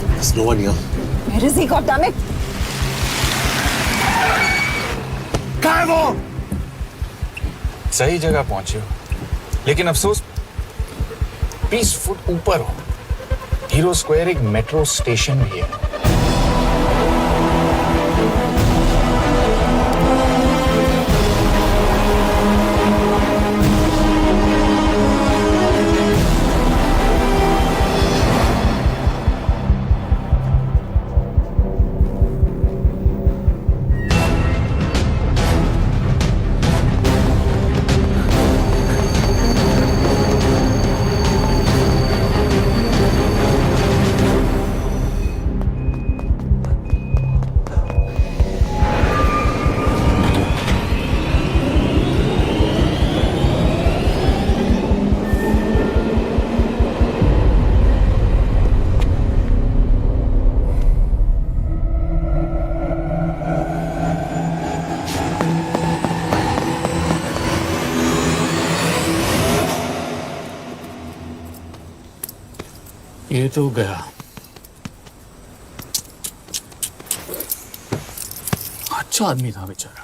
There's no one here. Where is he? God damn it! कहाँ है वो? सही जगह पहुंचे हो, लेकिन अफसोस 20 फुट ऊपर हो। हीरो स्क्वायर एक मेट्रो स्टेशन भी है। ये तो गया। अच्छा आदमी था बेचारा।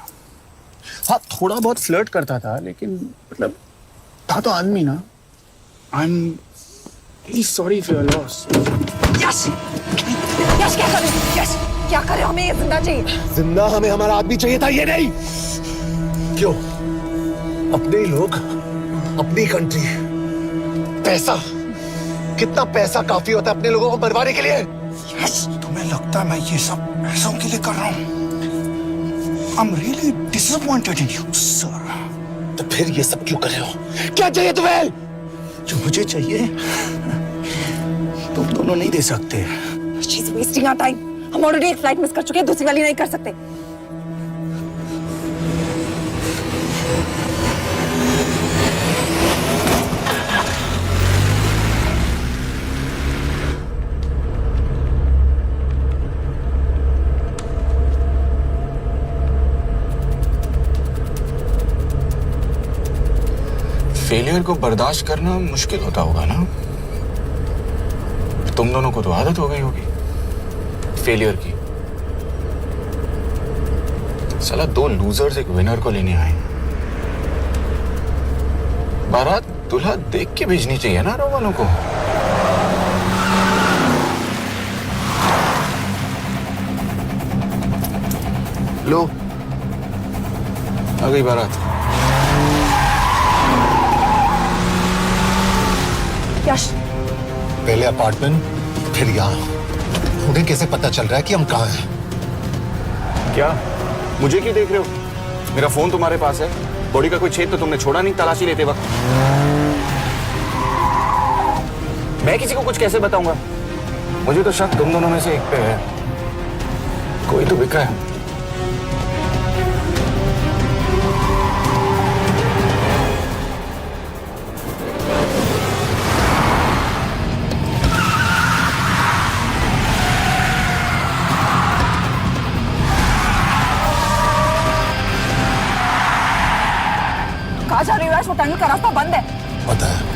हाँ, थोड़ा बहुत फ्लर्ट करता था, लेकिन मतलब था तो आदमी ना। I am really sorry for your loss. Yash! Yash क्या करें? यश क्या करें? हमें ये जिंदा चाहिए। जिंदा हमें हमारा आदमी चाहिए था, ये नहीं। क्यों? अपने ही लोग, अपनी कंट्री, पैसा। कितना पैसा काफी होता है अपने लोगों को मरवाने के लिए? यश, तुम्हें लगता है मैं ये सब पैसों के लिए कर रहा हूँ? I'm really disappointed in you, sir. तो फिर ये सब क्यों कर रहे हो? क्या चाहिए तुम्हें? जो मुझे चाहिए तुम दोनों नहीं दे सकते। She's wasting our time. हम ऑलरेडी एक फ्लाइट मिस कर चुके हैं, दूसरी वाली नहीं कर सकते। फेलियर को बर्दाश्त करना मुश्किल होता होगा ना? तुम दोनों को तो आदत हो गई होगी फेलियर की। साला 2 लूजर्स एक विनर को लेने आए। बारात दूल्हा देख के भेजनी चाहिए ना रो वालों को। लो आ गई बारात। यश, पहले अपार्टमेंट, फिर यहाँ। उन्हें कैसे पता चल रहा है कि हम कहाँ हैं? क्या मुझे क्यों देख रहे हो? मेरा फोन तुम्हारे पास है। बॉडी का कोई छेद तो तुमने छोड़ा नहीं तलाशी लेते वक्त। मैं किसी को कुछ कैसे बताऊंगा? मुझे तो शक तुम दोनों में से एक पे है। कोई तो बिका है। कहाँ जा रही हो यश? वो टनल का रास्ता बंद है। पता है।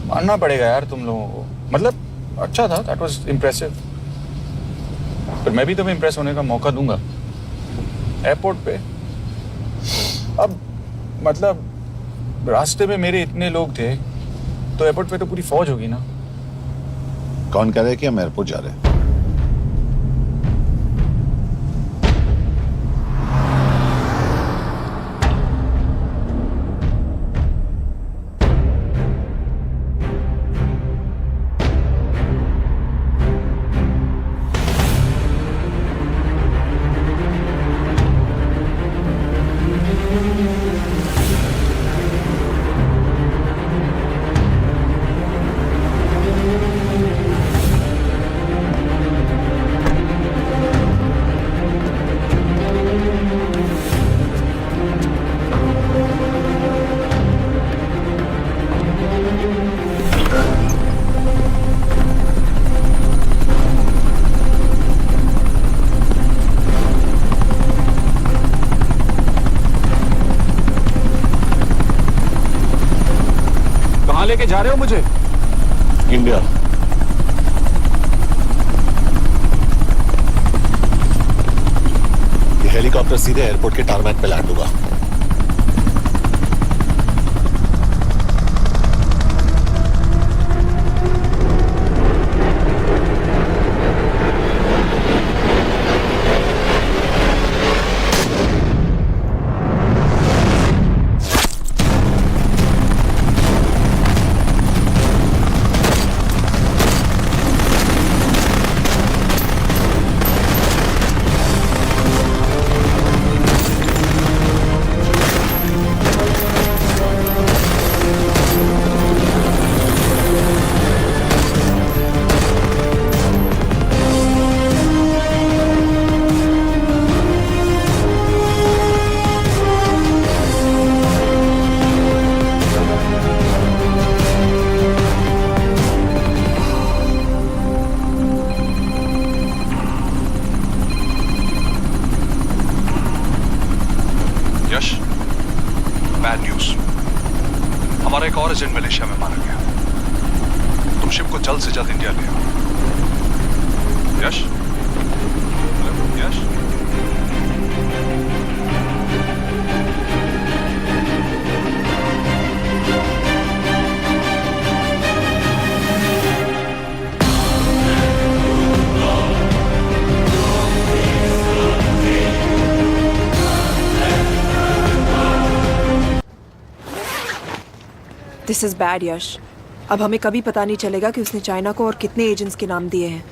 मानना पड़ेगा यार तुम लोगों को। मतलब अच्छा था, दैट वाज इम्प्रेसिव। पर मैं भी तुम्हें इम्प्रेस होने का मौका दूंगा एयरपोर्ट पे। अब मतलब रास्ते में मेरे इतने लोग थे तो एयरपोर्ट पे तो पूरी फौज होगी ना। कौन कह रहा है कि हम एयरपोर्ट जा रहे हैं? जा रहे हो मुझे? इंडिया। ये हेलीकॉप्टर सीधे एयरपोर्ट के टारमैक पे लैंड होगा। यश, बैड न्यूज। हमारा एक और एजेंट मलेशिया में मारा गया। तुम शिप को जल्द से जल्द इंडिया ले आओ। यश, यश। दिस इज बैड यश। अब हमें कभी पता नहीं चलेगा कि उसने चाइना को और कितने एजेंट्स के नाम दिए हैं।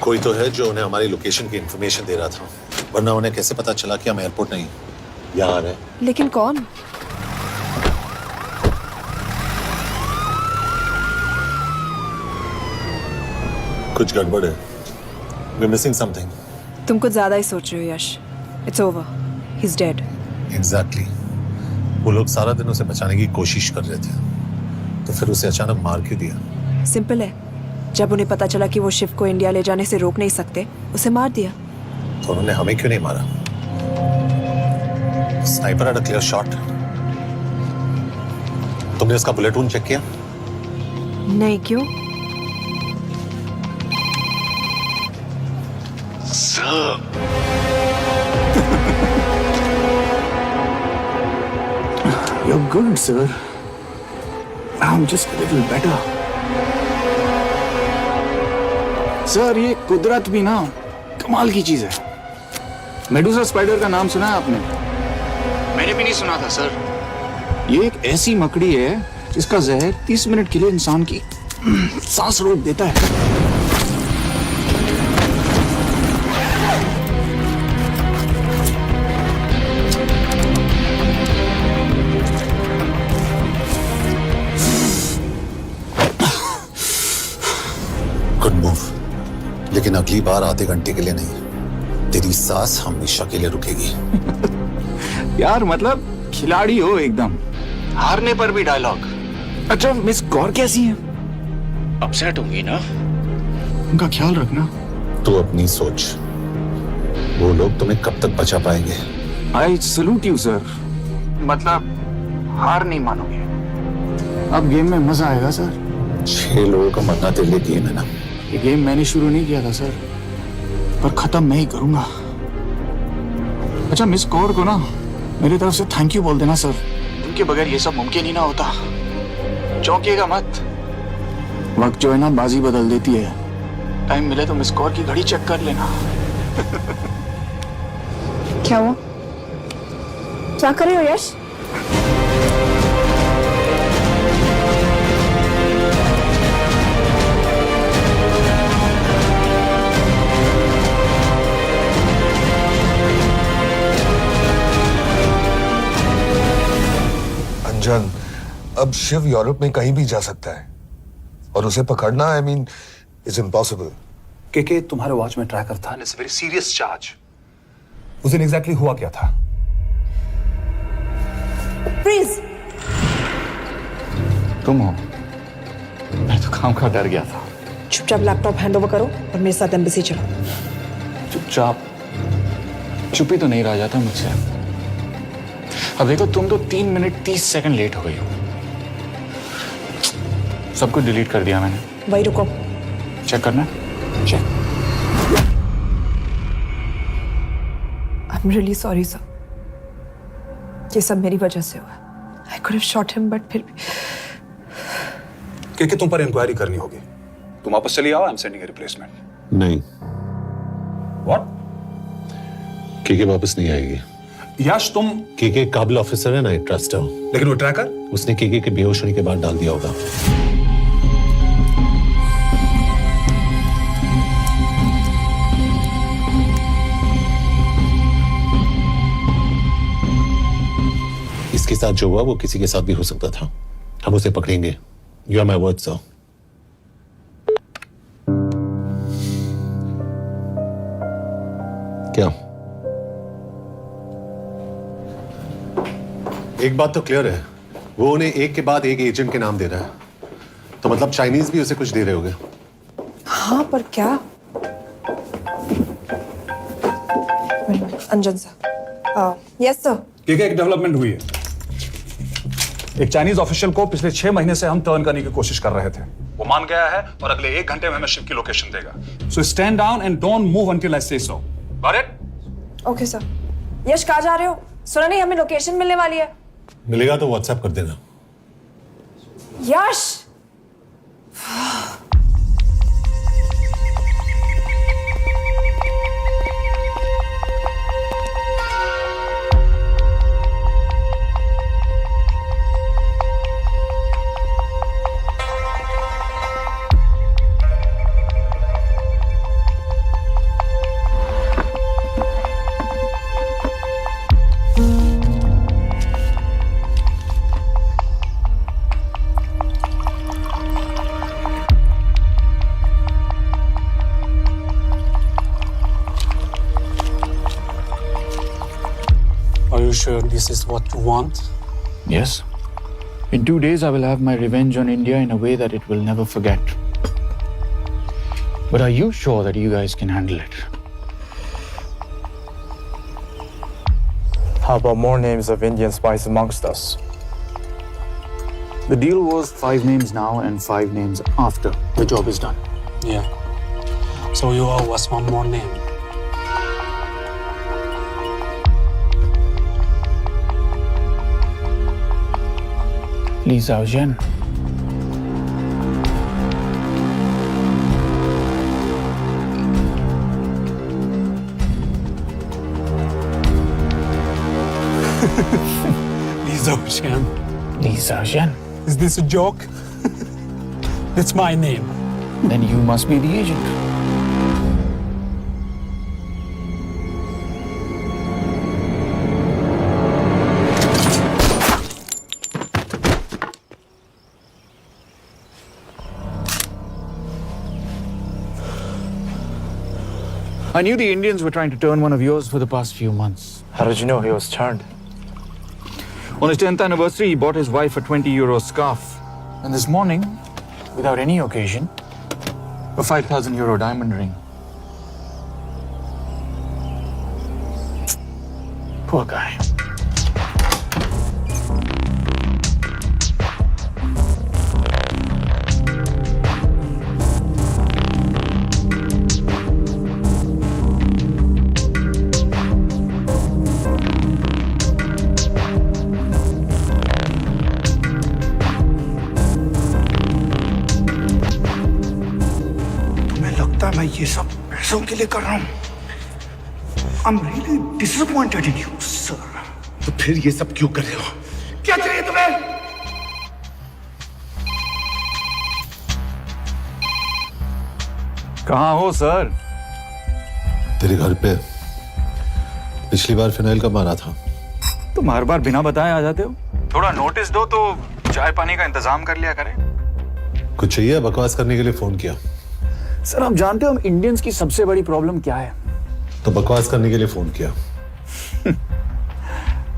कोई तो है जो उन्हें हमारी लोकेशन की इंफॉर्मेशन दे रहा था, वरना उन्हें कैसे पता चला कि हम एयरपोर्ट नहीं यहाँ आ रहे हैं। लेकिन कौन? कुछ गड़बड़ है। We're missing something. तुम कुछ ज्यादा ही सोच रहे हो Yash. It's over, he is dead. Exactly. वो लोग सारा दिन उसे बचाने की कोशिश कर रहे थे, तो फिर उसे अचानक मार क्यों दिया? सिंपल है, जब उन्हें पता चला कि वो शिव को इंडिया ले जाने से रोक नहीं सकते, उसे मार दिया। तो उन्होंने हमें क्यों नहीं मारा? Sniper had a clear shot. तुमने उसका बुलेट वूंड चेक किया? नहीं, क्यों? You're good, sir. I'm just a little better. Sir, ये कुदरत भी ना कमाल की चीज है। मेडुसा स्पाइडर का नाम सुना है आपने? मैंने भी नहीं सुना था सर। ये एक ऐसी मकड़ी है जिसका जहर 30 मिनट के लिए इंसान की सांस रोक देता है। गुड मूव, लेकिन अगली बार आधे घंटे के लिए नहीं, तेरी सांस हमेशा के लिए रुकेगी। यार मतलब खिलाड़ी हो एकदम, हारने पर भी डायलॉग। अच्छा, मिस कौर कैसी है? अपसेट होंगी ना? उनका ख्याल रखना। तू अपनी सोच, वो लोग तुम्हें कब तक बचा पाएंगे? I salute you sir. मतलब हार नहीं मानोगे। अब गेम में मजा आएगा सर। 6 लोगों का मरना तेरे लिए गेम है ना? ये गेम मैंने शुरू नहीं किया था सर, पर खत्म मैं ही करूंगा। अच्छा, मिस कौर को ना मेरी तरफ से थैंक यू बोल देना सर। उनके बगैर ये सब मुमकिन ही ना होता। चौंकिएगा मत, वक्त जो है ना बाजी बदल देती है। टाइम मिले तो मिस कौर की घड़ी चेक कर लेना। क्या हुआ? क्या कर रहे हो यश? अंजन, अब शिव यूरोप में कहीं भी जा सकता है और उसे पकड़ना, आई मीन, इज इम्पॉसिबल। के तुम्हारे वॉच में ट्रैकर था, इट्स वेरी सीरियस चार्ज। उस दिन एग्जैक्टली हुआ क्या था? प्लीज। तुम हो? मैं तो काम का डर गया था। चुपचाप लैपटॉप हैंड ओवर करो और मेरे साथ एम्बेसी चलो। चुपचाप? चुप ही तो नहीं रहा जाता मुझसे। अब देखो, तुम तो 3 मिनट 30 सेकंड लेट हो गई हो। सब कुछ डिलीट कर दिया मैंने। वही रुको। चेक करना? Check. I am really sorry sir, ये सब मेरी वजह से हुआ। I could have shot him but फिर भी। कि तुम पर इंक्वायरी करनी होगी। तुम वापस चली आओ, I am sending A replacement. नहीं, व्हाट? केके वापस नहीं आएगी। यश तुम केके काबिल ऑफिसर है ना, ट्रस्ट है। लेकिन वो ट्रैकर उसने केके के बेहोश होने के बाद डाल दिया होगा। इसके साथ जो हुआ वो किसी के साथ भी हो सकता था। हम उसे पकड़ेंगे। You are my word sir. क्या? एक बात तो क्लियर है, वो उन्हें एक के बाद एक एजेंट के नाम दे रहा है, तो मतलब चाइनीज भी उसे कुछ दे रहे होंगे। हाँ पर क्या? Anjan sir. Yes sir. KK एक डेवलपमेंट हुई है। एक चाइनीज ऑफिशियल को पिछले 6 महीने से हम टर्न करने की कोशिश कर रहे थे। वो मान गया है और अगले 1 घंटे में हमें शिप की लोकेशन देगा। So stand down and don't move until I say so. Got it? Okay sir. Yash कहाँ जा रहे हो? सुना नहीं हमें लोकेशन मिलने वाली है। मिलेगा तो व्हाट्सएप कर देना। यश Are you sure this is what you want? Yes. In 2 days, I will have my revenge on India in a way that it will never forget. But are you sure that you guys can handle it? How about more names of Indian spies amongst us? The deal was 5 names now and 5 names after the job is done. Yeah. So you owe us one more name. Li Xiaojian. Li Xiaojian. Li Xiaojian. Is this a joke? It's my name. Then you must be the agent. I knew the Indians were trying to turn one of yours for the past few months. How did you know he was turned? On his 10th anniversary, he bought his wife a 20-euro scarf. And this morning, without any occasion, a 5,000-euro diamond ring. Poor guy. मैं ये सब पैसों के लिए कर रहा हूँ। I'm really disappointed in you, sir. तो फिर ये सब क्यों कर रहे हो? क्या चाहिए तुम्हें? कहाँ हो सर? तेरे घर पे। पिछली बार फिनाइल कब मारा था? तुम हर बार बिना बताए आ जाते हो। थोड़ा नोटिस दो तो चाय पानी का इंतजाम कर लिया करें। कुछ चाहिए? बकवास करने के लिए फोन किया। सर आप जानते हो हम इंडियंस की सबसे बड़ी प्रॉब्लम क्या है? तो बकवास करने के लिए फोन किया।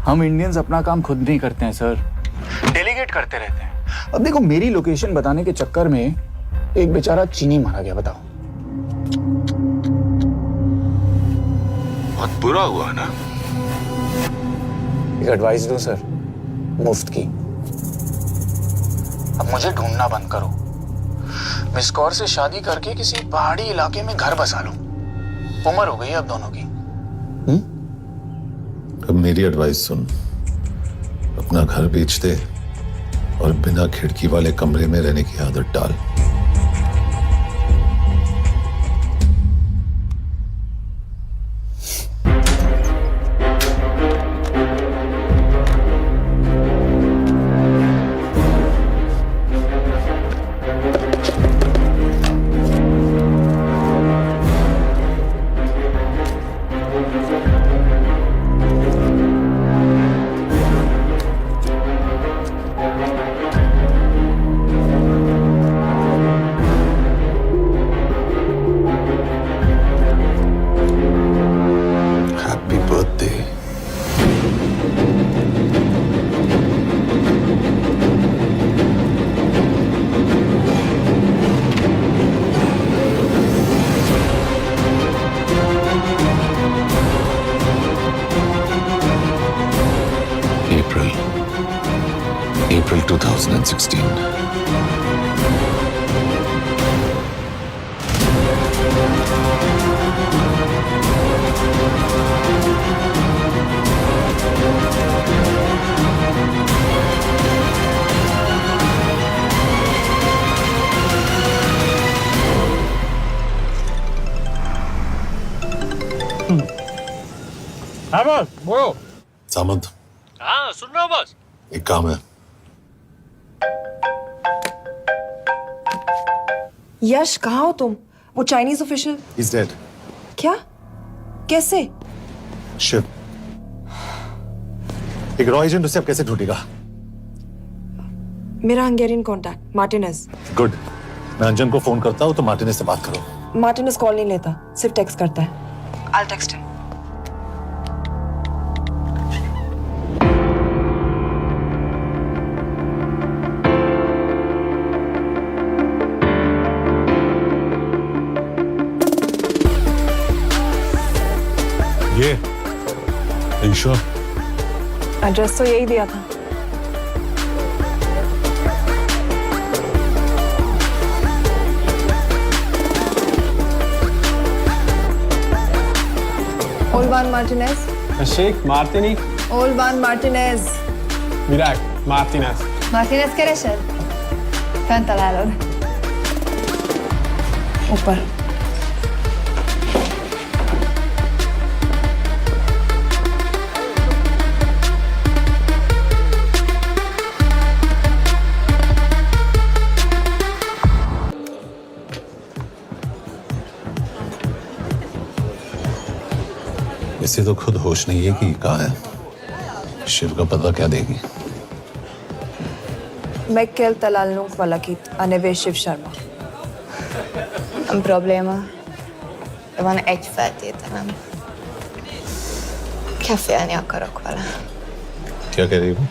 हम इंडियंस अपना काम खुद नहीं करते हैं सर, डेलीगेट करते रहते हैं। अब देखो मेरी लोकेशन बताने के चक्कर में एक बेचारा चीनी मारा गया, बताओ। बहुत बुरा हुआ ना। एक एडवाइस दो सर, मुफ्त की। अब मुझे ढूंढना बंद करो मिस कौर से शादी करके किसी पहाड़ी इलाके में घर बसा लूं। उम्र हो गई है अब दोनों की। अब मेरी एडवाइस सुन, अपना घर बेच दे और बिना खिड़की वाले कमरे में रहने की आदत डाल। April 2016. हाँ बॉस बोलो। सामंत, हाँ सुन रहा हूँ बॉस। एक काम है। यश कहाँ हो तुम? वो चाइनीज ऑफिशियल He's dead. क्या? कैसे? शिव, एक रॉ एजेंट उसे अब कैसे ढूंढेगा? मेरा हंगेरियन कॉन्टैक्ट मार्टिनेज। गुड, मैं अंजन को फोन करता हूँ तो मार्टिनेज से बात करो। मार्टिनेज कॉल नहीं लेता, सिर्फ टेक्स्ट करता है। I'll text him. ये ईश्वर, एड्रेस तो यही दिया था। Olvan Martinez. Sheikh Martini. Olvan Martinez. Virág Martinez. Martinez keresed? Fent találod. ऊपर। इसे तो खुद होश नहीं है कि कहाँ है। शिव का पता क्या देगी? Mekkel találnunk valakit, a neve Shiv Sharma. Nem probléma. De van egy feltételem. Kefélni akarok vele. क्या कह रही हो?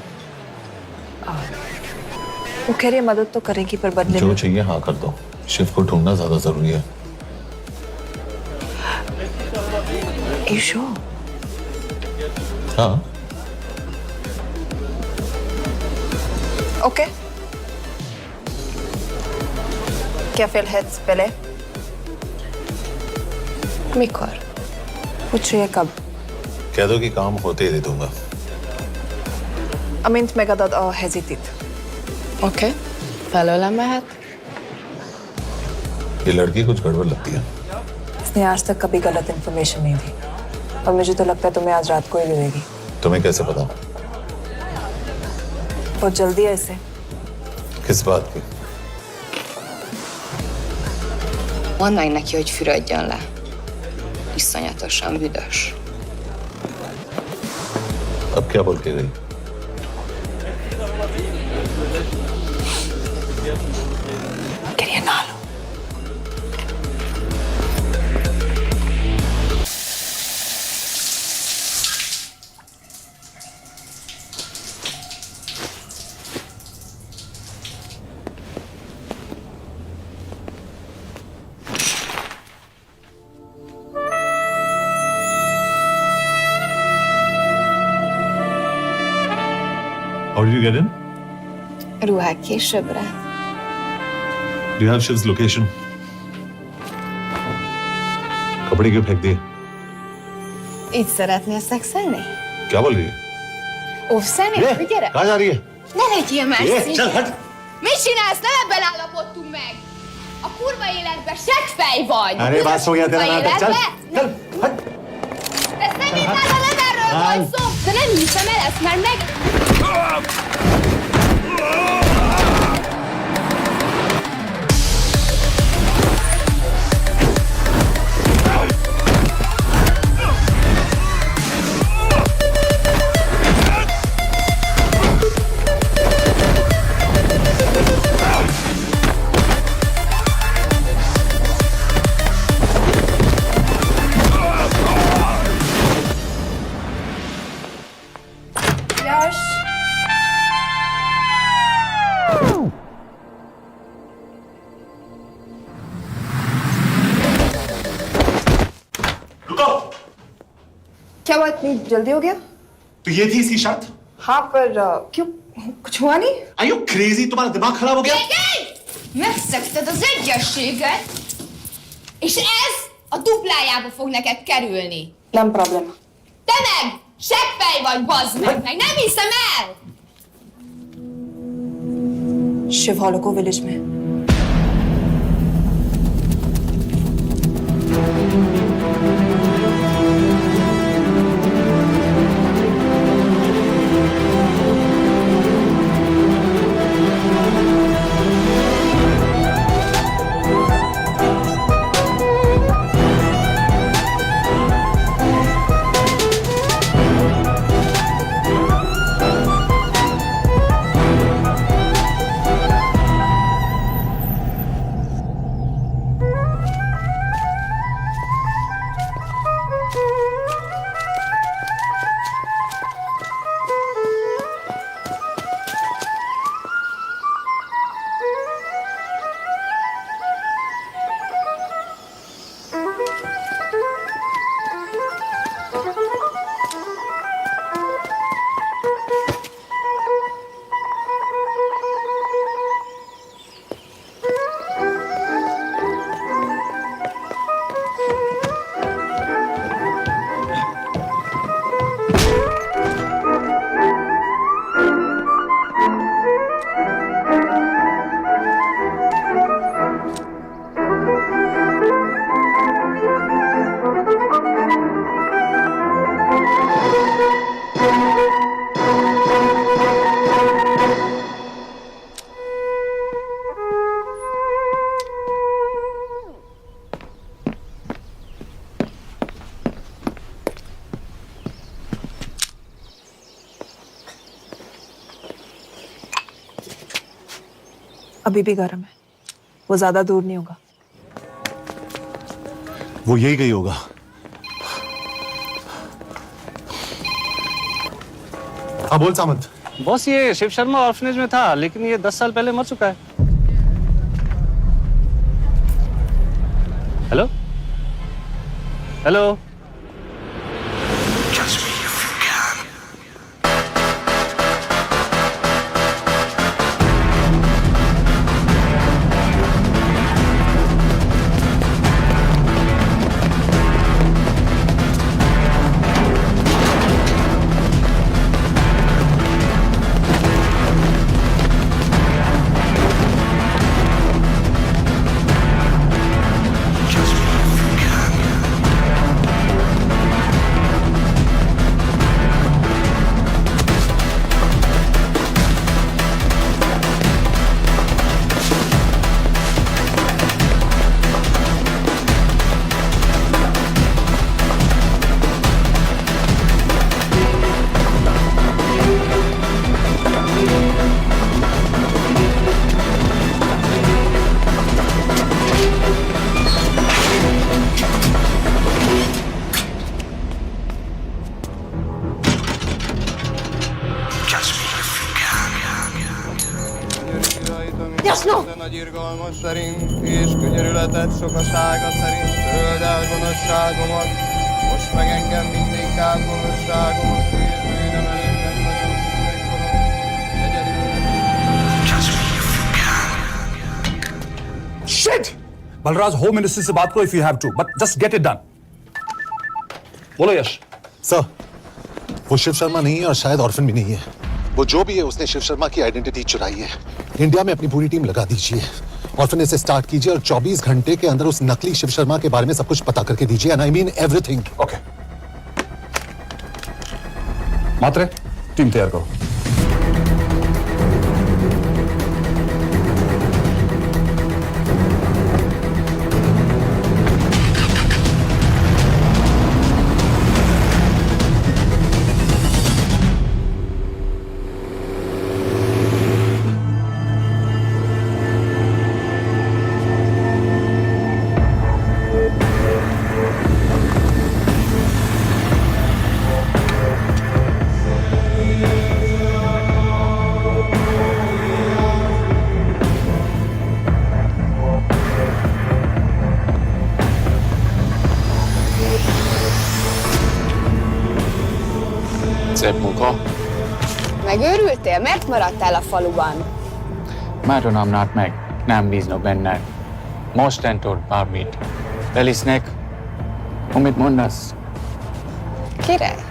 वो कह रही है मदद तो करेगी पर बदले जो में। चाहिए हाँ कर दो। शिव को ढूंढना ज्यादा जरूरी है। ईशो। हाँ। ओके। क्या félhetsz bele? Mikor? पूछ रही है कब? कह दो कि काम होते ही दे दूंगा। Amint megadod a hezitit. Oké. Felőlem mehet? ये लड़की कुछ गड़बड़ लगती है। इसने आज तक कभी गलत इन्फॉर्मेशन नहीं दी और मुझे तो लगता है तुम्हें आज रात को ही मिलेगी। तुम्हें कैसे पता? बहुत जल्दी है इसे। किस बात की? Mondd meg neki, hogy fürödjön le. Iszonyatosan büdös. अब क्या बोल के गई? करिए ना लो। How did you get in? Ruhák későbbre. Do you have Shiv's location? कपड़े क्यों फेंक दिए? Így szeretnél szexelni? क्या बोल रही है? Ó, személy, gyere! कहाँ जा रही है? Ne legyél messzi! चल हट! Mit csinálsz? Nem ebben állapodtunk meg! A kurva életben seggfej vagy! अरे बात हो गया तेरा नाटक, चल! चल हट! De szemét nála nem erről van szó! De nem hiszem el ezt, mert meg... यश रुको! क्या हुआ, इतनी जल्दी हो गया? तो ये थी इसकी शर्त? हाँ, पर क्यों, कुछ हुआ नहीं? Are you crazy? तुम्हारा दिमाग खराब हो गया? Megszegted az egyességet, és ez a duplájába fog neked kerülni. Nem problema. Te meg! Seggfej vagy, bazd meg! Nem hiszem el! शिव हॉलोको विलेज में। अभी भी गर्म है, वो ज्यादा दूर नहीं होगा। वो यही गई होगा। हाँ बोल सामंत। बॉस, ये शिव शर्मा ऑर्फनेज में था, लेकिन ये 10 साल पहले मर चुका है। Hello hello. Jasno! Nagy irgalmas szerint, és könyörületet sokasága szerint töröld el gonoszságomat, most meg engem mindinkább gonoszságomat, és bűnöm elének nagyon egyedül. Shit! Balraj, home ministry से बात करो if you have to, but just get it done. बोलो यश। Sir, वो शिव शर्मा नहीं है और शायद orphan भी नहीं है। वो जो भी है उसने शिव शर्मा की आइडेंटिटी चुराई है। इंडिया में अपनी पूरी टीम लगा दीजिए, ऑर्फनेज से स्टार्ट कीजिए और 24 घंटे के अंदर उस नकली शिव शर्मा के बारे में सब कुछ पता करके दीजिए। And I mean everything. Okay. Matre, team तैयार करो। Szép munka. Megőrültél? Miért maradtál a faluban? Máron amnát meg, nem bíznak benned. Mostantól bármit. Elisznek, amit mondasz. Király.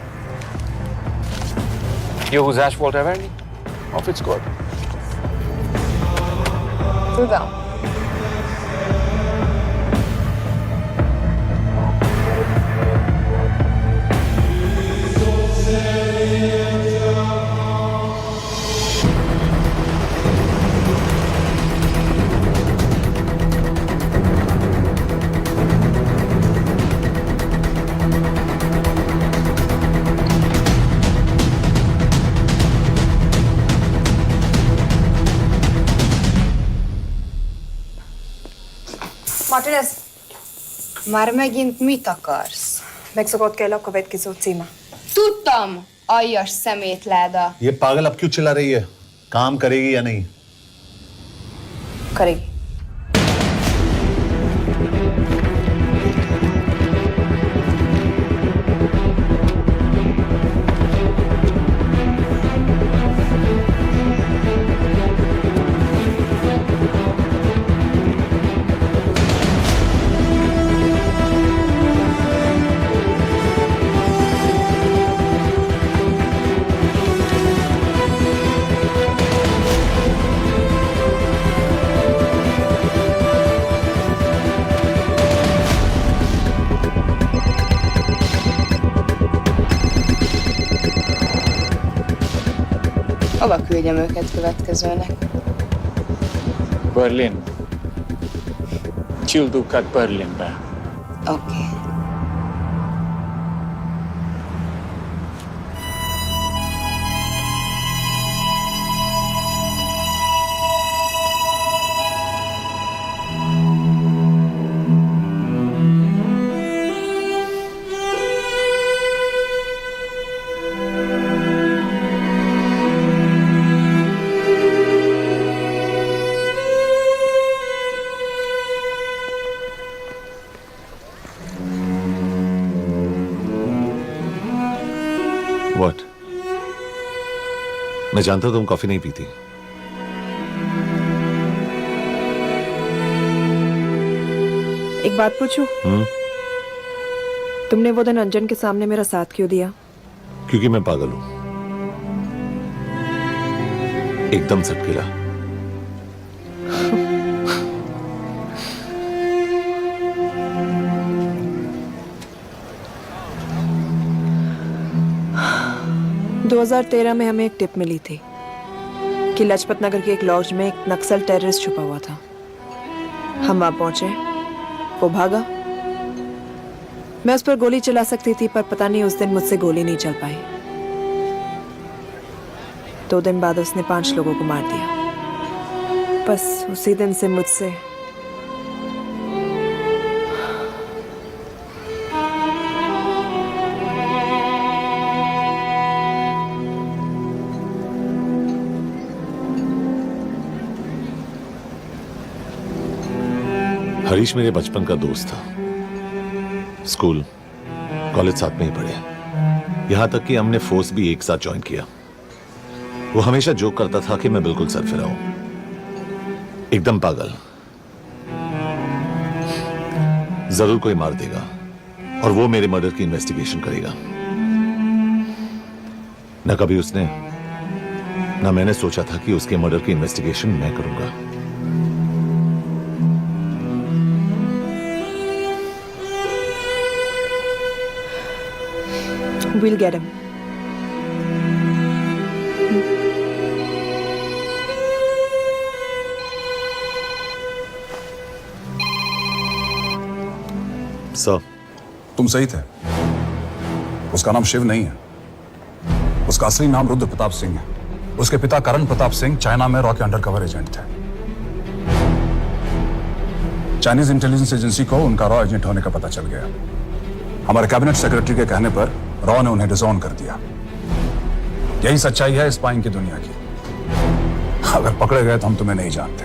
Jó húzás volt elverni? A fickót? Tudom. Martinez, Már megint mit akarsz? Mexikót kell a következő címe. Tudtam, aljas szemétláda. ये पागल अब क्यों चिल्ला रही है? काम करेगी या नहीं? करेगी। Hova küldjem őket következőnek? Berlin. Küldőket Berlinbe. Oké. What? मैं जानता हूं तुम कॉफी नहीं पीती। एक बात पूछूं? तुमने वो दिन अंजन के सामने मेरा साथ क्यों दिया? क्योंकि मैं पागल हूं, एकदम सटकेला। – 2013 में हमें एक टिप मिली थी कि लाजपत नगर के एक लॉज में एक नक्सल टेररिस्ट छुपा हुआ था। हम वहां पहुंचे, वो भागा। मैं उस पर गोली चला सकती थी, पर पता नहीं उस दिन मुझसे गोली नहीं चल पाई। 2 दिन बाद उसने 5 लोगों को मार दिया। बस उसी दिन से मुझसे हरीश मेरे बचपन का दोस्त था। स्कूल, कॉलेज साथ में ही पढ़े, यहां तक कि हमने फोर्स भी एक साथ ज्वाइन किया। वो हमेशा जोक करता था कि मैं बिल्कुल सरफिरा हूं, एकदम पागल। जरूर कोई मार देगा और वो मेरे मर्डर की इन्वेस्टिगेशन करेगा। न कभी उसने न मैंने सोचा था कि उसके मर्डर की इन्वेस्टिगेशन मैं करूंगा। We'll get him. सर, तुम सही थे। उसका नाम शिव नहीं है, उसका असली नाम रुद्र प्रताप सिंह है। उसके पिता करण प्रताप सिंह चाइना में रॉ के अंडरकवर एजेंट थे। चाइनीज इंटेलिजेंस एजेंसी को उनका रॉ एजेंट होने का पता चल गया। हमारे कैबिनेट सेक्रेटरी के कहने पर रॉ ने उन्हें डिसऑन कर दिया। यही सच्चाई है स्पाइंग की दुनिया की। अगर पकड़े गए तो हम तुम्हें नहीं जानते,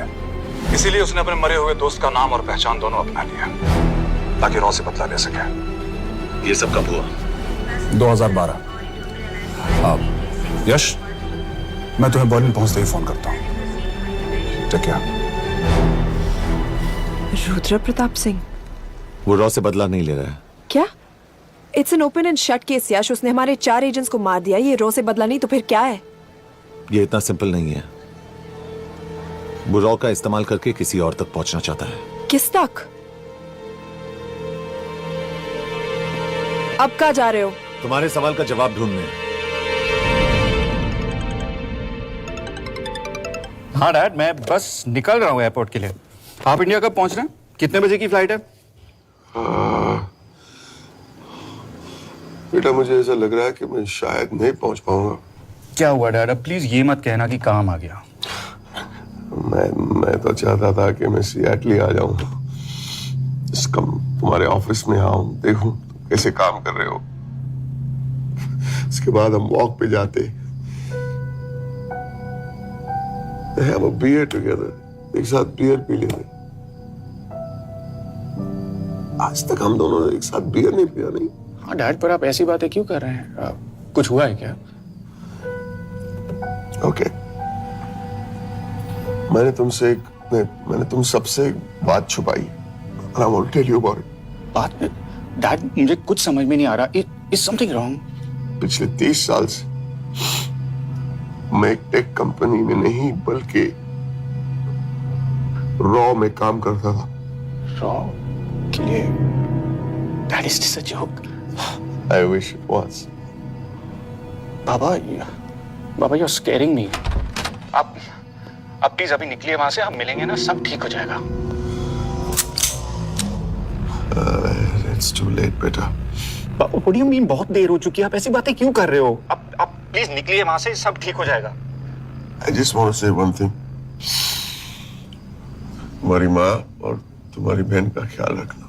इसीलिए उसने अपने मरे हुए दोस्त का नाम और पहचान दोनों अपना लिया ताकि रॉ से बदला ले सके। ये सब कब हुआ? 2012। यश, मैं तुम्हें बर्लिन पहुंचते ही फोन करता हूं। ठीक है। रुद्र प्रताप सिंह वो रॉ से बदला नहीं ले रहा है। क्या? It's an open and shut case Yash. उसने हमारे 4 एजेंट्स को मार दिया। ये रॉ से बदला नहीं तो फिर क्या है? ये इतना सिंपल नहीं है। वो रॉ का इस्तेमाल करके किसी और तक पहुंचना चाहता है। किस तक? अब कहाँ जा रहे हो? तुम्हारे सवाल का जवाब ढूंढने। हाँ डैड, मैं बस निकल रहा हूँ एयरपोर्ट के लिए। आप इंडिया कब पहुंच रहे हैं? कितने बजे की फ्लाइट है? बेटा, मुझे ऐसा लग रहा है कि मैं शायद नहीं पहुंच पाऊंगा। क्या हुआ डैड? अब प्लीज ये मत कहना कि काम आ गया। मैं तो चाहता था कि मैं सिएटल आ जाऊं, तुम्हारे ऑफिस में आऊं, देखूं तुम कैसे काम कर रहे हो। उसके बाद हम वॉक पे जाते, have a beer together, एक साथ बियर पी लेते। आज तक हम दोनों ने एक साथ बियर नहीं पिया। नहीं। हाँ डैड, पर आप ऐसी बातें क्यों कर रहे हैं? कुछ हुआ है क्या? ओके। मैंने तुम सबसे एक बात छुपाई। And I want to tell you about it. बात में डैड, मुझे कुछ समझ में नहीं आ रहा। Is something wrong? पिछले 30 साल से मैं एक टेक कंपनी में नहीं बल्कि रॉ में काम करता था। रॉ के लिए? That is just a joke. I wish it was. Baba you're scaring me. आप प्लीज अभी निकलिए वहां से, हम मिलेंगे ना, सब ठीक हो जाएगा। It's too late, बेटा। What do you mean बहुत देर हो चुकी है? आप ऐसी बातें क्यों कर रहे हो? आप प्लीज निकलिए वहां से, सब ठीक हो जाएगा। I just want to say one thing. तुम्हारी माँ और तुम्हारी बहन का ख्याल रखना।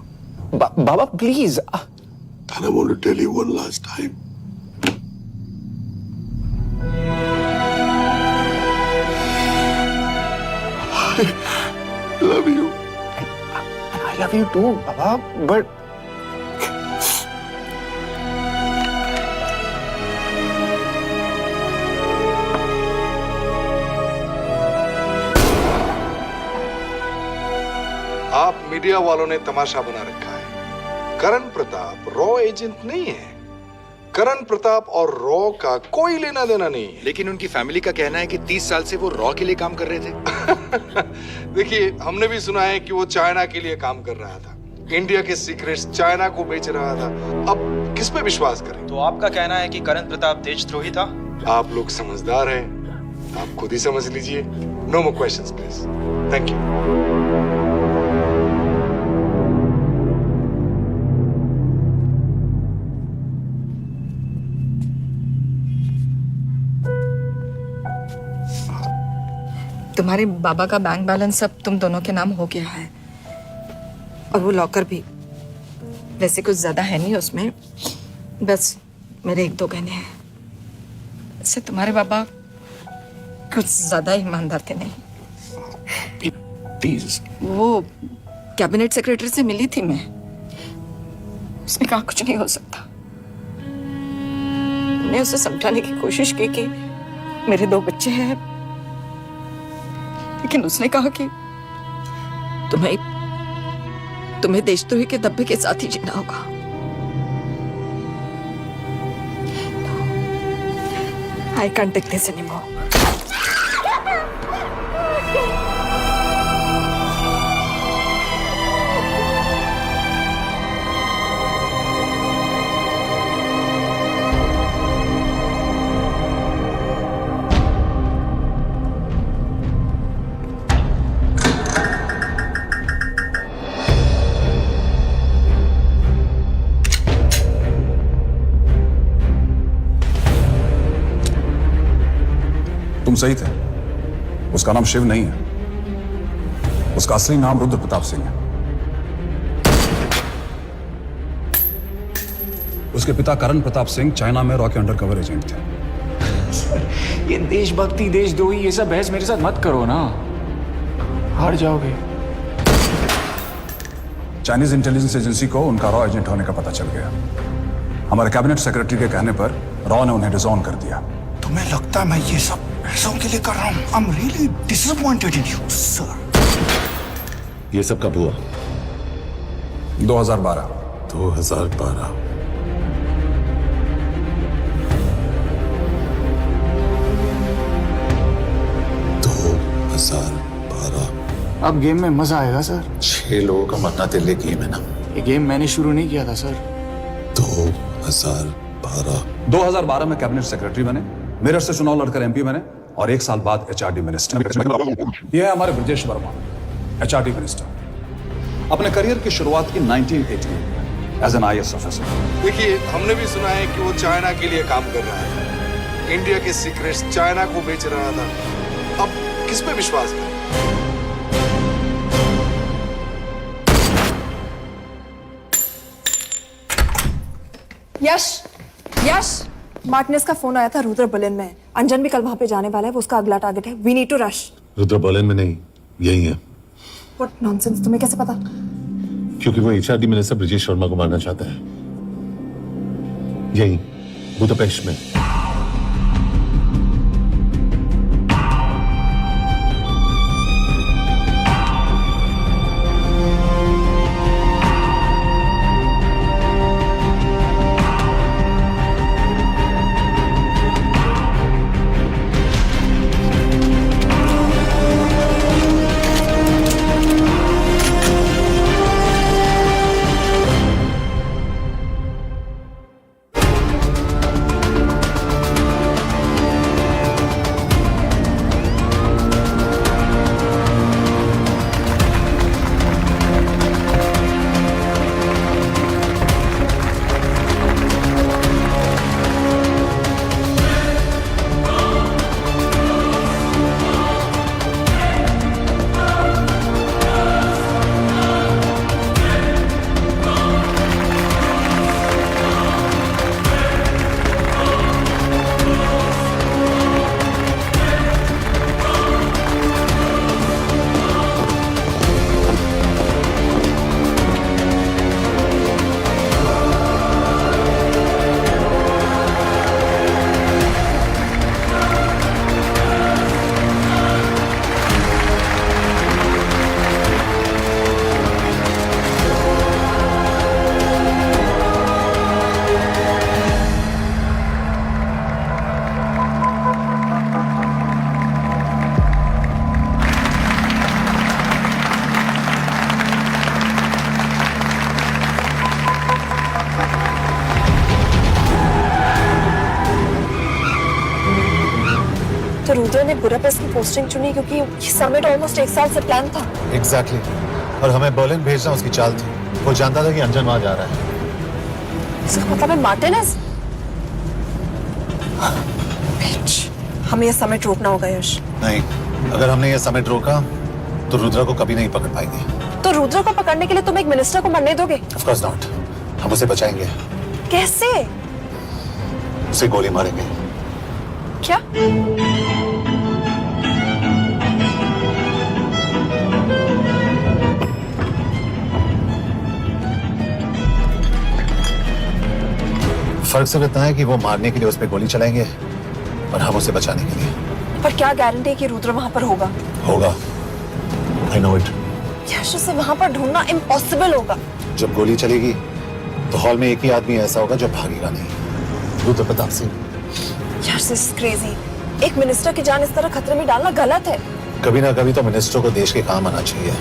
बाबा please. And I want to tell you one last time. I love you. I love you too, Baba, but आप मीडिया वालों ने तमाशा बना रखा है। करण प्रताप रॉ एजेंट नहीं है। करण प्रताप और रॉ का कोई लेना देना नहीं है। लेकिन उनकी फैमिली का कहना है कि 30 साल से वो रॉ के लिए काम कर रहे थे। देखिए, हमने भी सुना है कि वो चाइना के लिए काम कर रहा था, इंडिया के सीक्रेट्स चाइना को बेच रहा था। अब किस पे विश्वास करें? तो आपका कहना है कि करण प्रताप देशद्रोही था? आप लोग समझदार हैं, आप खुद ही समझ लीजिए। No more questions please. Thank you. तुम्हारे बाबा का बैंक बैलेंस अब तुम दोनों के नाम हो गया है, और वो लॉकर भी। वैसे कुछ ज्यादा है नहीं उसमें, बस मेरे 1-2 गहने हैं। वैसे तुम्हारे बाबा कुछ ज्यादा ईमानदार थे नहीं। प्लीज। वो कैबिनेट सेक्रेटरी से मिली थी मैं, उसने कहा कुछ नहीं हो सकता। मैंने उसे समझाने की कोशिश की कि मेरे 2 बच्चे हैं, लेकिन उसने कहा कि तुम्हें तुम्हें देशद्रोही के धब्बे के साथ ही जीना होगा। I can't take this anymore. तुम सही थे। उसका नाम शिव नहीं है, उसका असली नाम रुद्र प्रताप सिंह है। उसके पिता करण प्रताप सिंह चाइना में रॉ के अंडरकवर एजेंट थे। ये देशभक्ति देशद्रोही ये सब बहस मेरे साथ मत करो ना, हार जाओगे। चाइनीज इंटेलिजेंस एजेंसी को उनका रॉ एजेंट होने का पता चल गया। हमारे कैबिनेट सेक्रेटरी के कहने पर रॉ ने उन्हें डिसऑन कर दिया। तुम्हें लगता है मैं ये सब पैसों के लिए कर रहा हूँ? I'm really disappointed in you, sir. ये सब कब हुआ? 2012। 2012। अब गेम में मजा आएगा सर। 6 लोगों का मरना दिल्ली गेम है ना। ये गेम मैंने शुरू नहीं किया था सर। 2012 में कैबिनेट सेक्रेटरी बने, मेरठ से चुनाव लड़कर एमपी बने और 1 साल बाद एचआरडी मिनिस्टर। यह है हमारे ब्रजेश वर्मा, एचआरडी मिनिस्टर। अपने करियर की शुरुआत की 1980 एज एन IAS ऑफिसर। देखिए, हमने भी सुना है कि वो चाइना के लिए काम कर रहा है, इंडिया के सीक्रेट्स चाइना को बेच रहा था। अब किस पे विश्वास करें? यश, यश, मार्टिनेस का फोन आया था रुद्र बर्लिन में। अंजन भी कल वहां पे जाने वाला है, वो उसका अगला टारगेट है। We need to rush. Rudra Berlin में नहीं, यही है। व्हाट नॉनसेंस, तुम्हें कैसे पता? क्योंकि वो एचआरडी मिनिस्टर ब्रजेश शर्मा को मारना चाहता है, यही बुदापेस्ट में। तो रुद्र ने बुडापेस्ट की पोस्टिंग चुनी क्योंकि ये समिट ऑलमोस्ट 1 साल से प्लान था। एग्जैक्टली। और हमें बर्लिन भेजना उसकी चाल थी। वो जानता था कि अंजन वहां जा रहा है। इसका मतलब है मार्टिनेस। हमें ये समिट रोकना होगा यश। नहीं, अगर हमने ये समिट रोका तो रुद्रा को कभी नहीं पकड़ पाएंगे। तो रुद्र को पकड़ने के लिए तुम एक मिनिस्टर को मरने दोगे? Of course not. हम उसे बचाएंगे। कैसे? उसे गोली मारेंगे। क्या? फर्क सिर्फ इतना है कि वो मारने के लिए उस पर गोली चलाएंगे और हम उसे बचाने के लिए। पर क्या गारंटी है कि रुद्र वहां पर होगा? होगा। I know it. यश उसे वहां पर ढूंढना इम्पॉसिबल होगा। जब गोली चलेगी तो हॉल में एक ही आदमी ऐसा होगा जो भागेगा नहीं। रुद्र प्रताप सिंह। यश दिस इज क्रेजी। एक मिनिस्टर की जान इस तरह खतरे में डालना गलत है। कभी ना कभी तो मिनिस्टर को देश के काम आना चाहिए।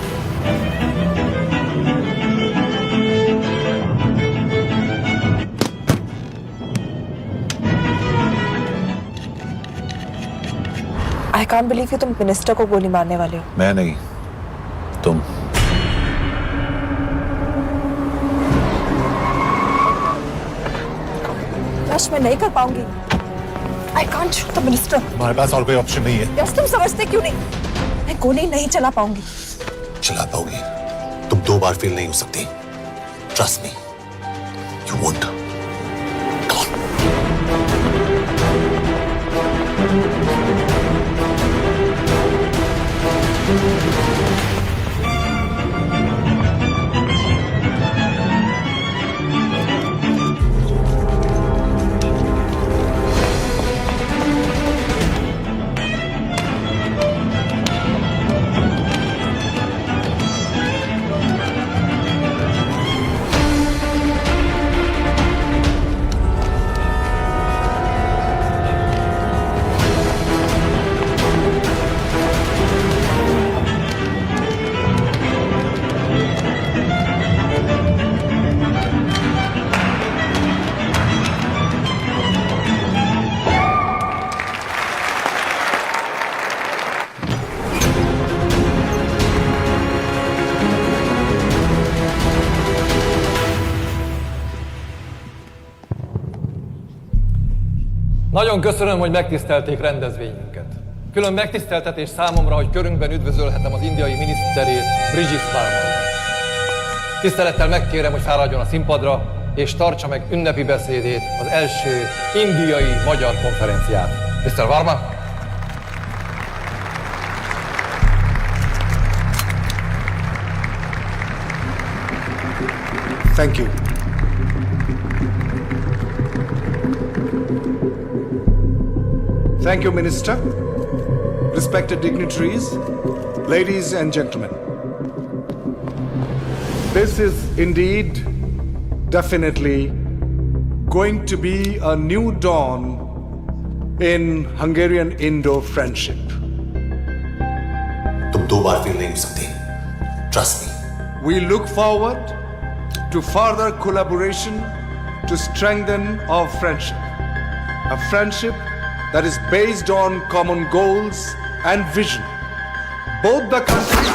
आई कांट बिलीव कि तुम मिनिस्टर को गोली मारने वाले हो। मैं नहीं, तुम। यश मैं नहीं कर पाऊंगी। I can't shoot the minister. हमारे पास और कोई ऑप्शन नहीं है। यश तुम समझते क्यों नहीं? मैं गोली नहीं चला पाऊंगी। चला पाओगी। तुम 2 बार फेल नहीं हो सकती। Trust me, you won't. Nagyon köszönöm, hogy megtisztelték rendezvényünket. Külön megtiszteltetés számomra, hogy körünkben üdvözölhetem az indiai miniszterét, Brigitte Varma. Tisztelettel megkérem, hogy fáradjon a színpadra, és tartsa meg ünnepi beszédét az első indiai-magyar konferenciát. Mr. Varma? Thank you. Thank you, Minister. Respected dignitaries, ladies and gentlemen. This is indeed, definitely, going to be a new dawn in Hungarian-Indo friendship. तुम 2 बार fail नहीं हो सकती। Trust me. We look forward to further collaboration to strengthen our friendship. A friendship that is based on common goals and vision. Both the countries.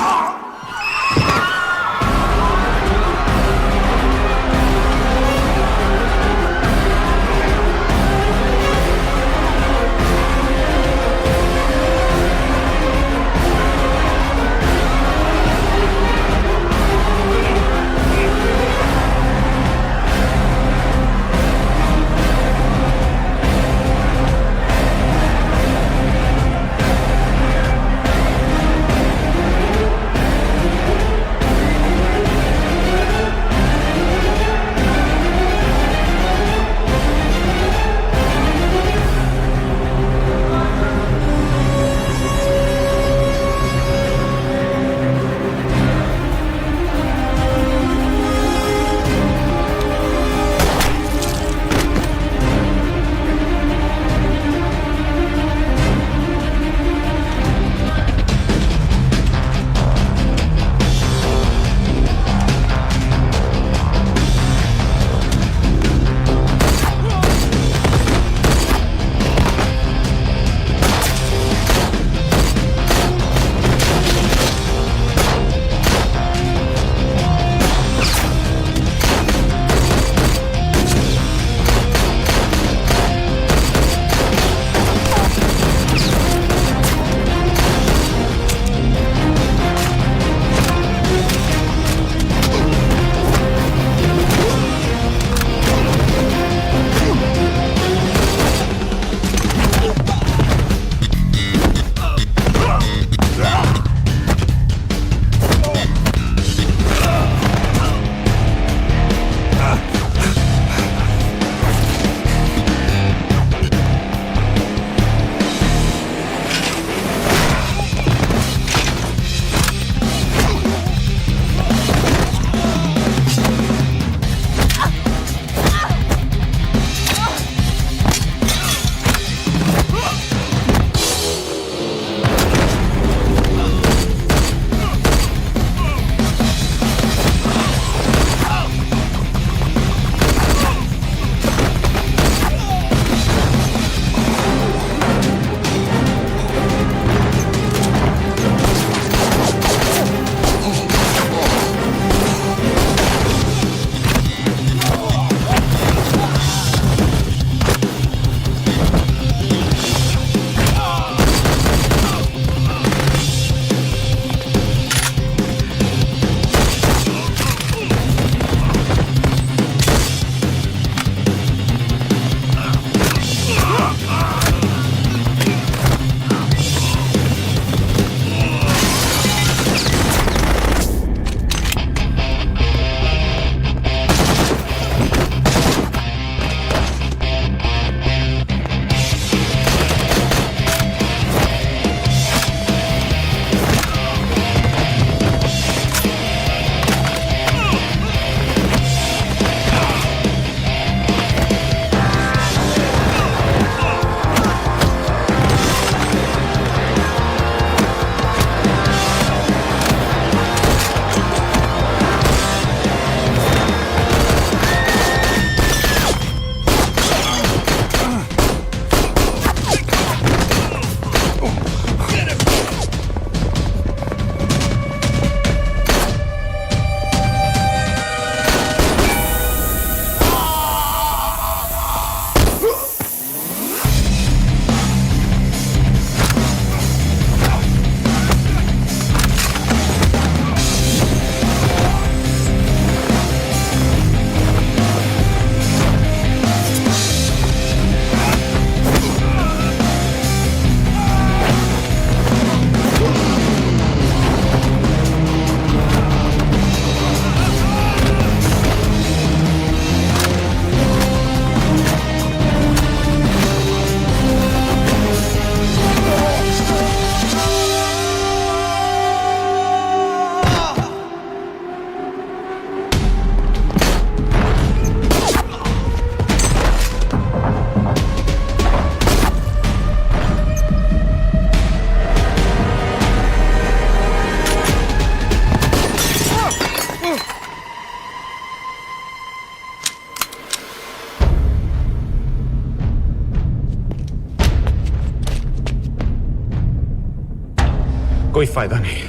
कोई फायदा नहीं।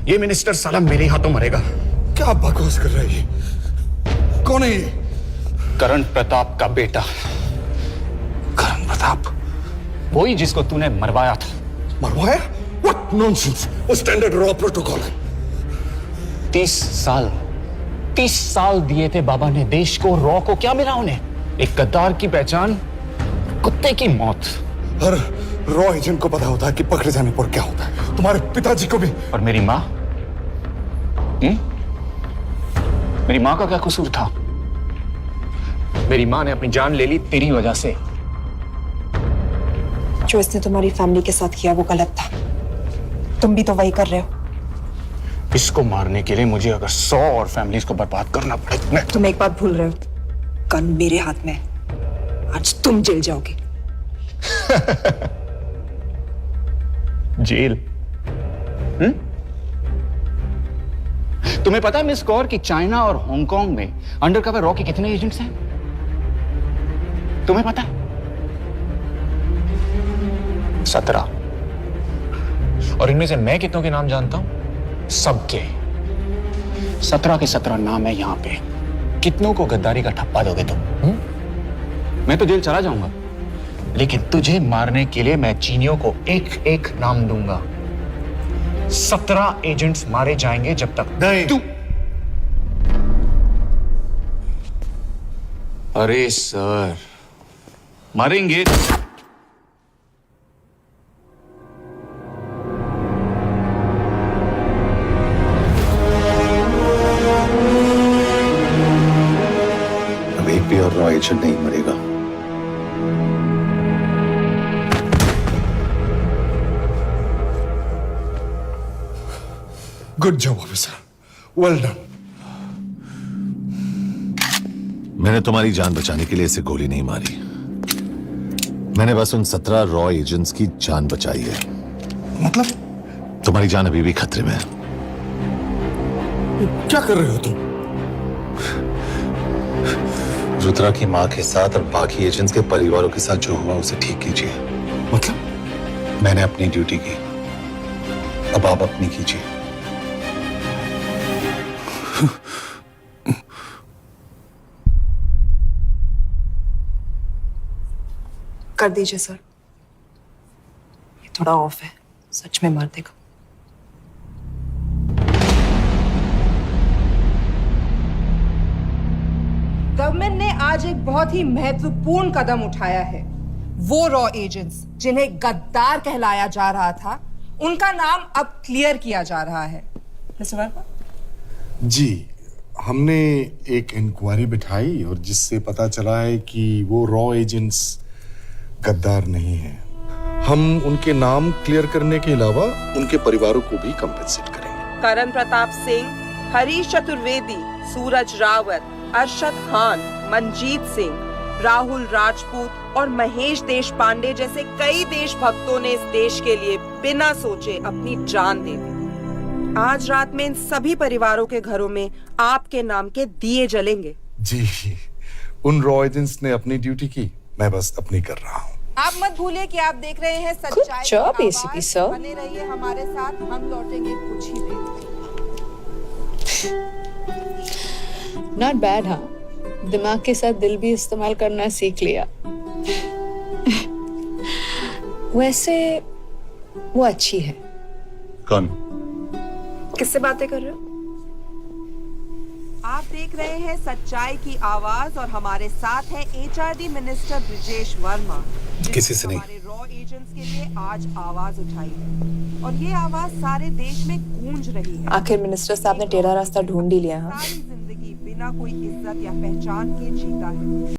ये minister साला मेरे हाथों मरेगा। क्या बकवास कर रहा है ये? कौन है ये? करण प्रताप का बेटा। करण प्रताप? वही जिसको तूने मरवाया था। मरवाया? What nonsense! वो स्टैंडर्ड रॉ प्रोटोकॉल है। 30 साल दिए थे बाबा ने देश को। रॉ को क्या मिला उन्हें? एक गद्दार की पहचान, कुत्ते की मौत। हर रॉ एजेंट को पता होता है कि पकड़े जाने पर क्या होता है। तुम्हारे पिताजी को भी। और मेरी माँ? मेरी माँ का क्या कसूर था? मेरी माँ ने अपनी जान ले ली तेरी वजह से। जो इसने तुम्हारी फैमिली के साथ किया वो गलत था। तुम भी तो वही कर रहे हो। इसको मारने के लिए मुझे अगर 100 और फैमिलीज को बर्बाद करना पड़े। तुम एक बात भूल रहे हो, गन मेरे हाथ में। आज तुम जेल जाओगे। जेल? तुम्हें पता है मिस कौर कि चाइना और हांगकांग में अंडरकवर रॉ के कितने एजेंट्स हैं? तुम्हें पता है? 17। और इनमें से मैं कितनों के नाम जानता हूं? सबके। 17 के 17 नाम है यहां पे। कितनों को गद्दारी का ठप्पा दोगे तुम? मैं तो जेल चला जाऊंगा, लेकिन तुझे मारने के लिए मैं चीनियों को एक एक नाम दूंगा। 17 एजेंट्स मारे जाएंगे जब तक नहीं। तू। अरे सर, मारेंगे। अब एक भी और रॉ एजेंट नहीं मरेगा। Good job officer, well done. मैंने तुम्हारी जान बचाने के लिए इसे गोली नहीं मारी। मैंने बस उन 17 रॉ एजेंट्स की जान बचाई है। मतलब? तुम्हारी जान अभी भी खतरे में है। क्या कर रहे हो तुम? रुद्रा की मां के साथ और बाकी एजेंट्स के परिवारों के साथ जो हुआ उसे ठीक कीजिए। मतलब? मैंने अपनी ड्यूटी की, अब आप अपनी कीजिए। कर दीजिए सर, ये थोड़ा ऑफ है, सच में मार देगा। गवर्नमेंट ने आज एक बहुत ही महत्वपूर्ण कदम उठाया है। वो रॉ एजेंट्स जिन्हें गद्दार कहलाया जा रहा था, उनका नाम अब क्लियर किया जा रहा है। मिस्टर वर्मा? जी, हमने एक इंक्वायरी बिठाई और जिससे पता चला है कि वो रॉ एजेंट्स गद्दार नहीं हैं। हम उनके नाम क्लियर करने के अलावा उनके परिवारों को भी कंपेंसेट करेंगे। करण प्रताप सिंह, हरीश चतुर्वेदी, सूरज रावत, अरशद खान, मनजीत सिंह, राहुल राजपूत और महेश देशपांडे जैसे कई देशभक्तों ने इस देश के लिए बिना सोचे अपनी जान दे दी। आज रात में इन सभी परिवारों के घरों में आपके नाम के दिए जलेंगे। जी, उन रॉ एजेंट्स ने अपनी ड्यूटी की, मैं बस अपनी कर रहा हूँ। आप मत भूलिए कि आप देख रहे हैं सच्चाई की आवाज। बने रहिए हमारे साथ, हम लौटेंगे कुछ ही देर में। Not bad. हाँ, दिमाग के साथ दिल भी इस्तेमाल करना सीख लिया। वैसे वो अच्छी है। कौन? किससे बातें कर रहे हो? आप देख रहे हैं सच्चाई की आवाज और हमारे साथ है एचआरडी मिनिस्टर ब्रिजेश वर्मा। किसी से नहीं। हमारे रॉ एजेंट्स के लिए आज आवाज उठाई है और ये आवाज सारे देश में गूंज रही है। आखिर मिनिस्टर साहब ने टेढ़ा रास्ता ढूंढ ही लिया। सारी जिंदगी बिना कोई इज्जत या पहचान के जीता है।